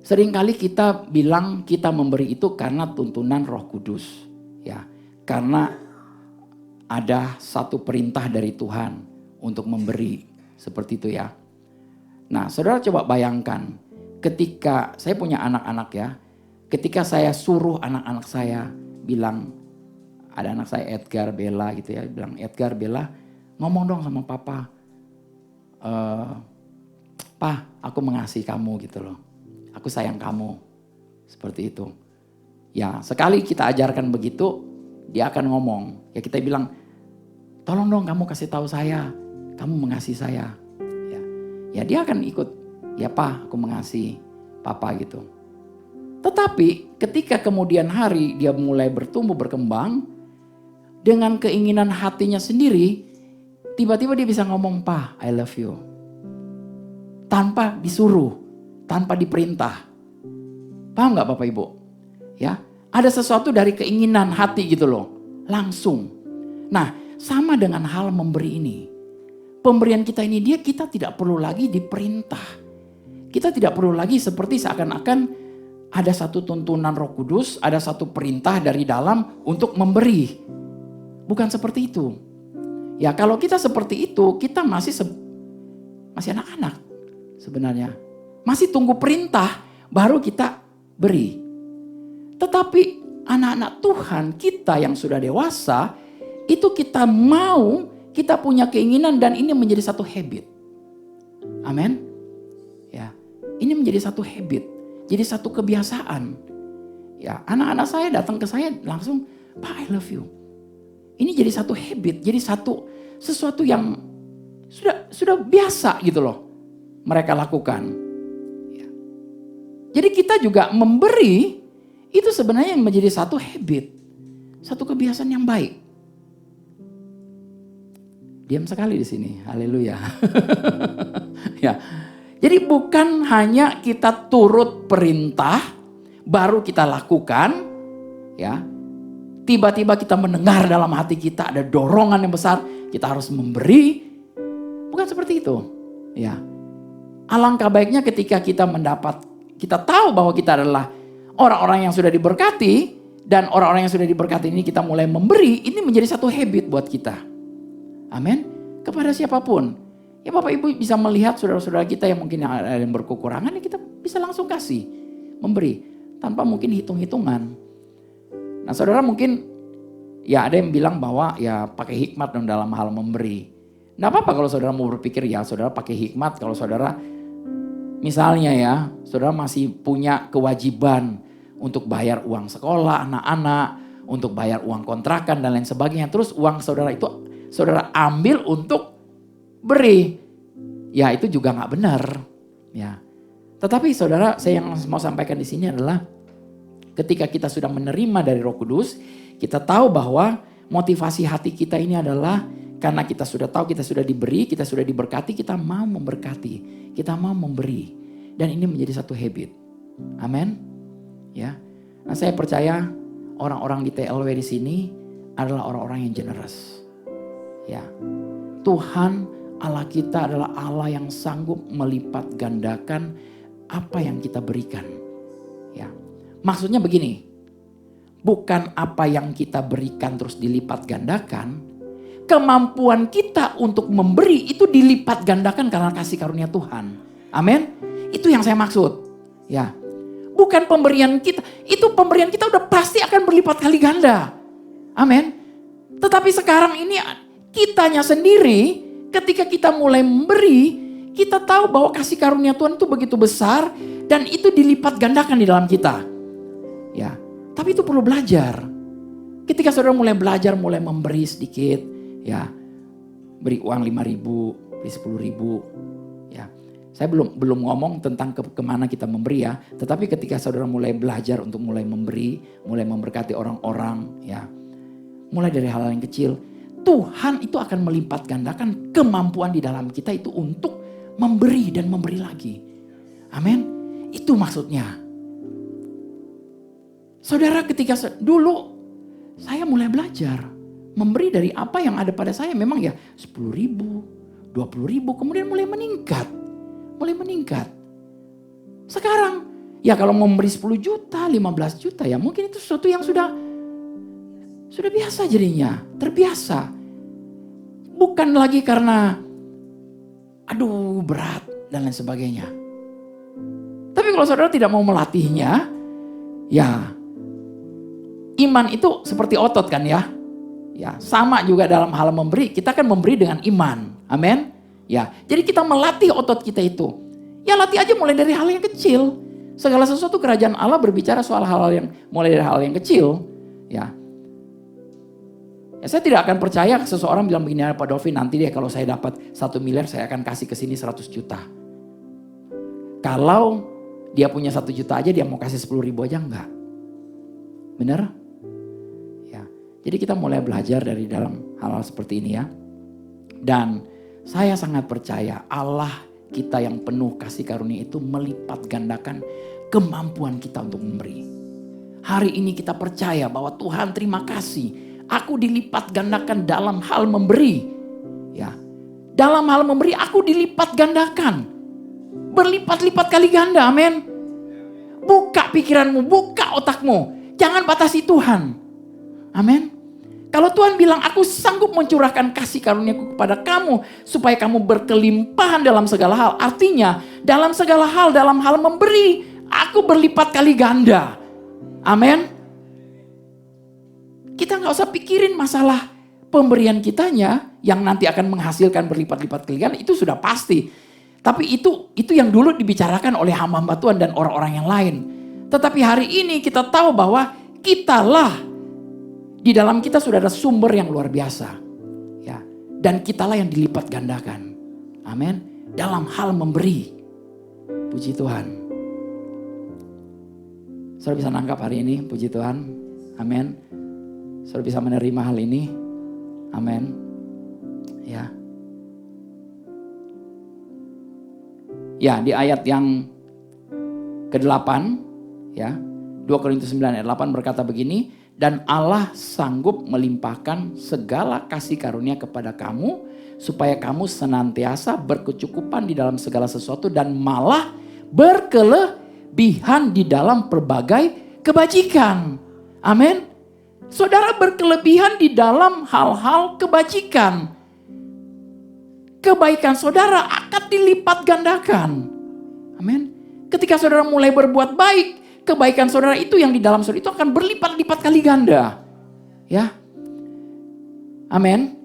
Seringkali kita bilang kita memberi itu karena tuntunan Roh Kudus, ya, karena ada satu perintah dari Tuhan untuk memberi, seperti itu ya. Nah, saudara coba bayangkan, ketika saya punya anak-anak ya, ketika saya suruh anak-anak saya bilang, ada anak saya Edgar, Bella gitu ya, bilang Edgar, Bella, ngomong dong sama papa, Pa, aku mengasihi kamu gitu loh, aku sayang kamu, seperti itu. Ya, sekali kita ajarkan begitu, dia akan ngomong, ya kita bilang, tolong dong kamu kasih tahu saya, kamu mengasihi saya. Ya dia akan ikut, ya Pa, aku mengasihi papa gitu. Tetapi ketika kemudian hari dia mulai bertumbuh berkembang, dengan keinginan hatinya sendiri, tiba-tiba dia bisa ngomong, Pa, I love you. Tanpa disuruh, tanpa diperintah. Paham gak Bapak Ibu? Ya, ada sesuatu dari keinginan hati gitu loh, langsung. Nah, sama dengan hal memberi ini. Pemberian kita ini kita tidak perlu lagi diperintah. Kita tidak perlu lagi seperti seakan-akan ada satu tuntunan Roh Kudus, ada satu perintah dari dalam untuk memberi. Bukan seperti itu. Ya kalau kita seperti itu, kita masih anak-anak sebenarnya. Masih tunggu perintah, baru kita beri. Tetapi anak-anak Tuhan kita yang sudah dewasa, itu kita mau, kita punya keinginan dan ini menjadi satu habit. Amin. Ya, ini menjadi satu habit, jadi satu kebiasaan. Ya, anak-anak saya datang ke saya langsung, Pak, I love you. Ini jadi satu habit, jadi sesuatu yang sudah biasa gitu loh mereka lakukan. Ya. Jadi kita juga memberi itu sebenarnya menjadi satu habit, satu kebiasaan yang baik. Diam sekali di sini, haleluya. Ya, jadi bukan hanya kita turut perintah, baru kita lakukan, ya. Tiba-tiba kita mendengar dalam hati kita ada dorongan yang besar, kita harus memberi. Bukan seperti itu, ya. Alangkah baiknya ketika kita kita tahu bahwa kita adalah orang-orang yang sudah diberkati, dan orang-orang yang sudah diberkati ini kita mulai memberi, ini menjadi satu habit buat kita. Amin. Kepada siapapun. Ya Bapak Ibu bisa melihat saudara-saudara kita yang mungkin ada yang berkekurangan, ya kita bisa langsung kasih. Memberi. Tanpa mungkin hitung-hitungan. Nah saudara mungkin ya ada yang bilang bahwa ya pakai hikmat dalam hal memberi. Nggak apa-apa kalau saudara mau berpikir ya saudara pakai hikmat. Kalau saudara misalnya ya saudara masih punya kewajiban untuk bayar uang sekolah anak-anak. Untuk bayar uang kontrakan dan lain sebagainya. Terus uang saudara itu saudara ambil untuk beri, ya itu juga nggak benar, ya. Tetapi saudara, saya yang mau sampaikan di sini adalah ketika kita sudah menerima dari Roh Kudus, kita tahu bahwa motivasi hati kita ini adalah karena kita sudah tahu kita sudah diberi, kita sudah diberkati, kita mau memberkati, kita mau memberi, dan ini menjadi satu habit, amin, ya. Nah saya percaya orang-orang di TLW di sini adalah orang-orang yang generous. Ya, Tuhan Allah kita adalah Allah yang sanggup melipat gandakan apa yang kita berikan. Ya, maksudnya begini, bukan apa yang kita berikan terus dilipat gandakan, kemampuan kita untuk memberi itu dilipat gandakan karena kasih karunia Tuhan. Amin. Itu yang saya maksud. Ya, bukan pemberian kita, itu pemberian kita udah pasti akan berlipat kali ganda. Amin. Tetapi sekarang ini kitanya sendiri ketika kita mulai memberi, kita tahu bahwa kasih karunia Tuhan itu begitu besar dan itu dilipat gandakan di dalam kita. Ya, tapi itu perlu belajar. Ketika saudara mulai belajar, mulai memberi sedikit, ya, beri uang 5.000, beri 10.000, ya. Saya belum ngomong tentang kemana kita memberi ya, tetapi ketika saudara mulai belajar untuk mulai memberi, mulai memberkati orang-orang, ya, mulai dari hal-hal yang kecil. Tuhan itu akan melipat gandakan kemampuan di dalam kita itu untuk memberi dan memberi lagi. Amin. Itu maksudnya. Saudara, ketika dulu saya mulai belajar memberi dari apa yang ada pada saya, memang ya 10.000, 20.000, kemudian mulai meningkat. Sekarang ya kalau memberi 10 juta, 15 juta ya mungkin itu sesuatu yang sudah biasa jadinya, terbiasa. Bukan lagi karena aduh berat dan lain sebagainya. Tapi kalau saudara tidak mau melatihnya, ya iman itu seperti otot kan ya. Ya, sama juga dalam hal memberi, kita kan memberi dengan iman. Amin. Ya, jadi kita melatih otot kita itu. Ya latih aja mulai dari hal yang kecil. Segala sesuatu kerajaan Allah berbicara soal hal yang mulai dari hal yang kecil. Ya. Ya, saya tidak akan percaya seseorang bilang begini, Pak Dovi, nanti deh kalau saya dapat 1 miliar saya akan kasih ke sini 100 juta. Kalau dia punya 1 juta aja dia mau kasih 10.000 aja enggak. Benar? Ya. Jadi kita mulai belajar dari dalam hal-hal seperti ini ya. Dan saya sangat percaya Allah kita yang penuh kasih karunia itu melipat gandakan kemampuan kita untuk memberi. Hari ini kita percaya bahwa Tuhan terima kasih. Aku dilipat gandakan dalam hal memberi. Ya. Dalam hal memberi aku dilipat gandakan. Berlipat-lipat kali ganda, amin. Buka pikiranmu, buka otakmu. Jangan batasi Tuhan. Amin. Kalau Tuhan bilang aku sanggup mencurahkan kasih karuniaku kepada kamu. Supaya kamu berkelimpahan dalam segala hal. Artinya dalam segala hal, dalam hal memberi. Aku berlipat kali ganda. Amin. Kita gak usah pikirin masalah pemberian kitanya. Yang nanti akan menghasilkan berlipat-lipat kali ganda. Itu sudah pasti. Tapi itu yang dulu dibicarakan oleh hamba-hamba Tuhan dan orang-orang yang lain. Tetapi hari ini kita tahu bahwa kitalah. Di dalam kita sudah ada sumber yang luar biasa. Ya. Dan kitalah yang dilipat gandakan. Amin. Dalam hal memberi. Puji Tuhan. Saudara bisa nangkap hari ini. Puji Tuhan. Amin. Saudara bisa menerima hal ini. Amin. Ya. Ya, di ayat yang ke-8. Ya. 2 Korintus 9 ayat 8 berkata begini. Dan Allah sanggup melimpahkan segala kasih karunia kepada kamu. Supaya kamu senantiasa berkecukupan di dalam segala sesuatu. Dan malah berkelebihan di dalam berbagai kebajikan. Amin. Saudara berkelebihan di dalam hal-hal kebajikan. Kebaikan saudara akan dilipat gandakan. Amin. Ketika saudara mulai berbuat baik. Kebaikan saudara itu yang di dalam saudara itu akan berlipat-lipat kali ganda. Ya. Amin.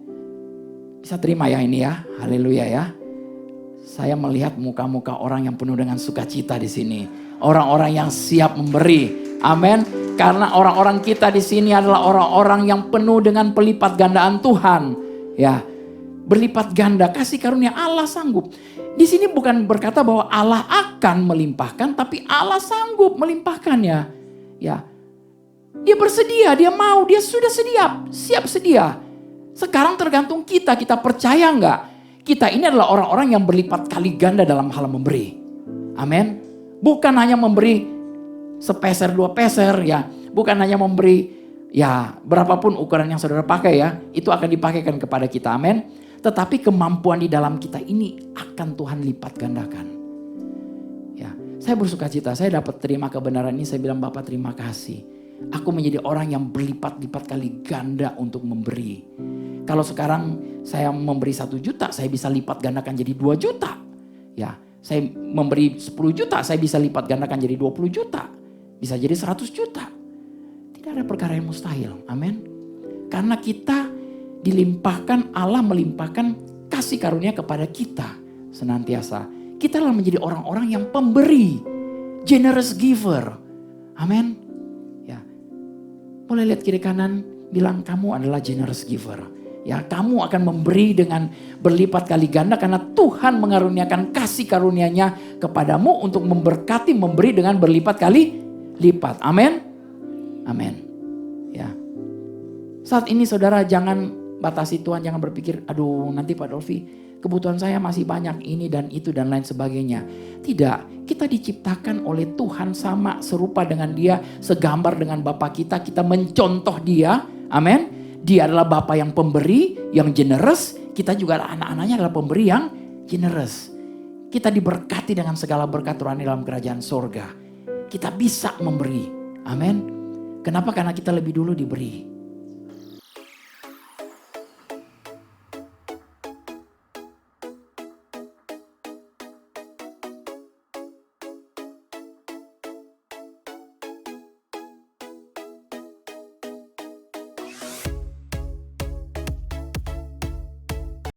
Bisa terima ya ini ya. Haleluya ya. Saya melihat muka-muka orang yang penuh dengan sukacita di sini. Orang-orang yang siap memberi. Amin. Karena orang-orang kita di sini adalah orang-orang yang penuh dengan pelipat gandaan Tuhan. Ya. Berlipat ganda, kasih karunia Allah sanggup. Di sini bukan berkata bahwa Allah akan melimpahkan, tapi Allah sanggup melimpahkannya. Ya, dia bersedia, dia mau, dia sudah siap sedia. Sekarang tergantung kita percaya nggak? Kita ini adalah orang-orang yang berlipat kali ganda dalam hal memberi. Amin. Bukan hanya memberi sepeser 2 peser ya, bukan hanya memberi ya berapapun ukuran yang saudara pakai ya, itu akan dipakaikan kepada kita. Amin. Tetapi kemampuan di dalam kita ini akan Tuhan lipat gandakan. Ya, saya bersuka cita, saya dapat terima kebenaran ini, saya bilang Bapak terima kasih. Aku menjadi orang yang berlipat-lipat kali ganda untuk memberi. Kalau sekarang saya memberi 1 juta, saya bisa lipat gandakan jadi 2 juta. Ya, saya memberi 10 juta, saya bisa lipat gandakan jadi 20 juta. Bisa jadi 100 juta. Tidak ada perkara yang mustahil. Amin. Karena kita dilimpahkan, Allah melimpahkan kasih karunia kepada kita senantiasa. Kita adalah menjadi orang-orang yang pemberi, generous giver. Amin. Ya, boleh lihat kiri kanan, bilang kamu adalah generous giver. Ya, kamu akan memberi dengan berlipat kali ganda karena Tuhan mengaruniakan kasih karunia-Nya kepadamu untuk memberkati, memberi dengan berlipat kali lipat. Amin. Amin. Ya. Saat ini saudara jangan batasi Tuhan, jangan berpikir, aduh nanti Pak Dolfi kebutuhan saya masih banyak ini dan itu dan lain sebagainya. Tidak, kita diciptakan oleh Tuhan sama serupa dengan Dia, segambar dengan Bapa kita mencontoh Dia. Amin. Dia adalah Bapa yang pemberi, yang generous. Kita juga anak-anaknya adalah pemberi yang generous. Kita diberkati dengan segala berkat rohani dalam kerajaan sorga. Kita bisa memberi. Amin. Kenapa? Karena kita lebih dulu diberi.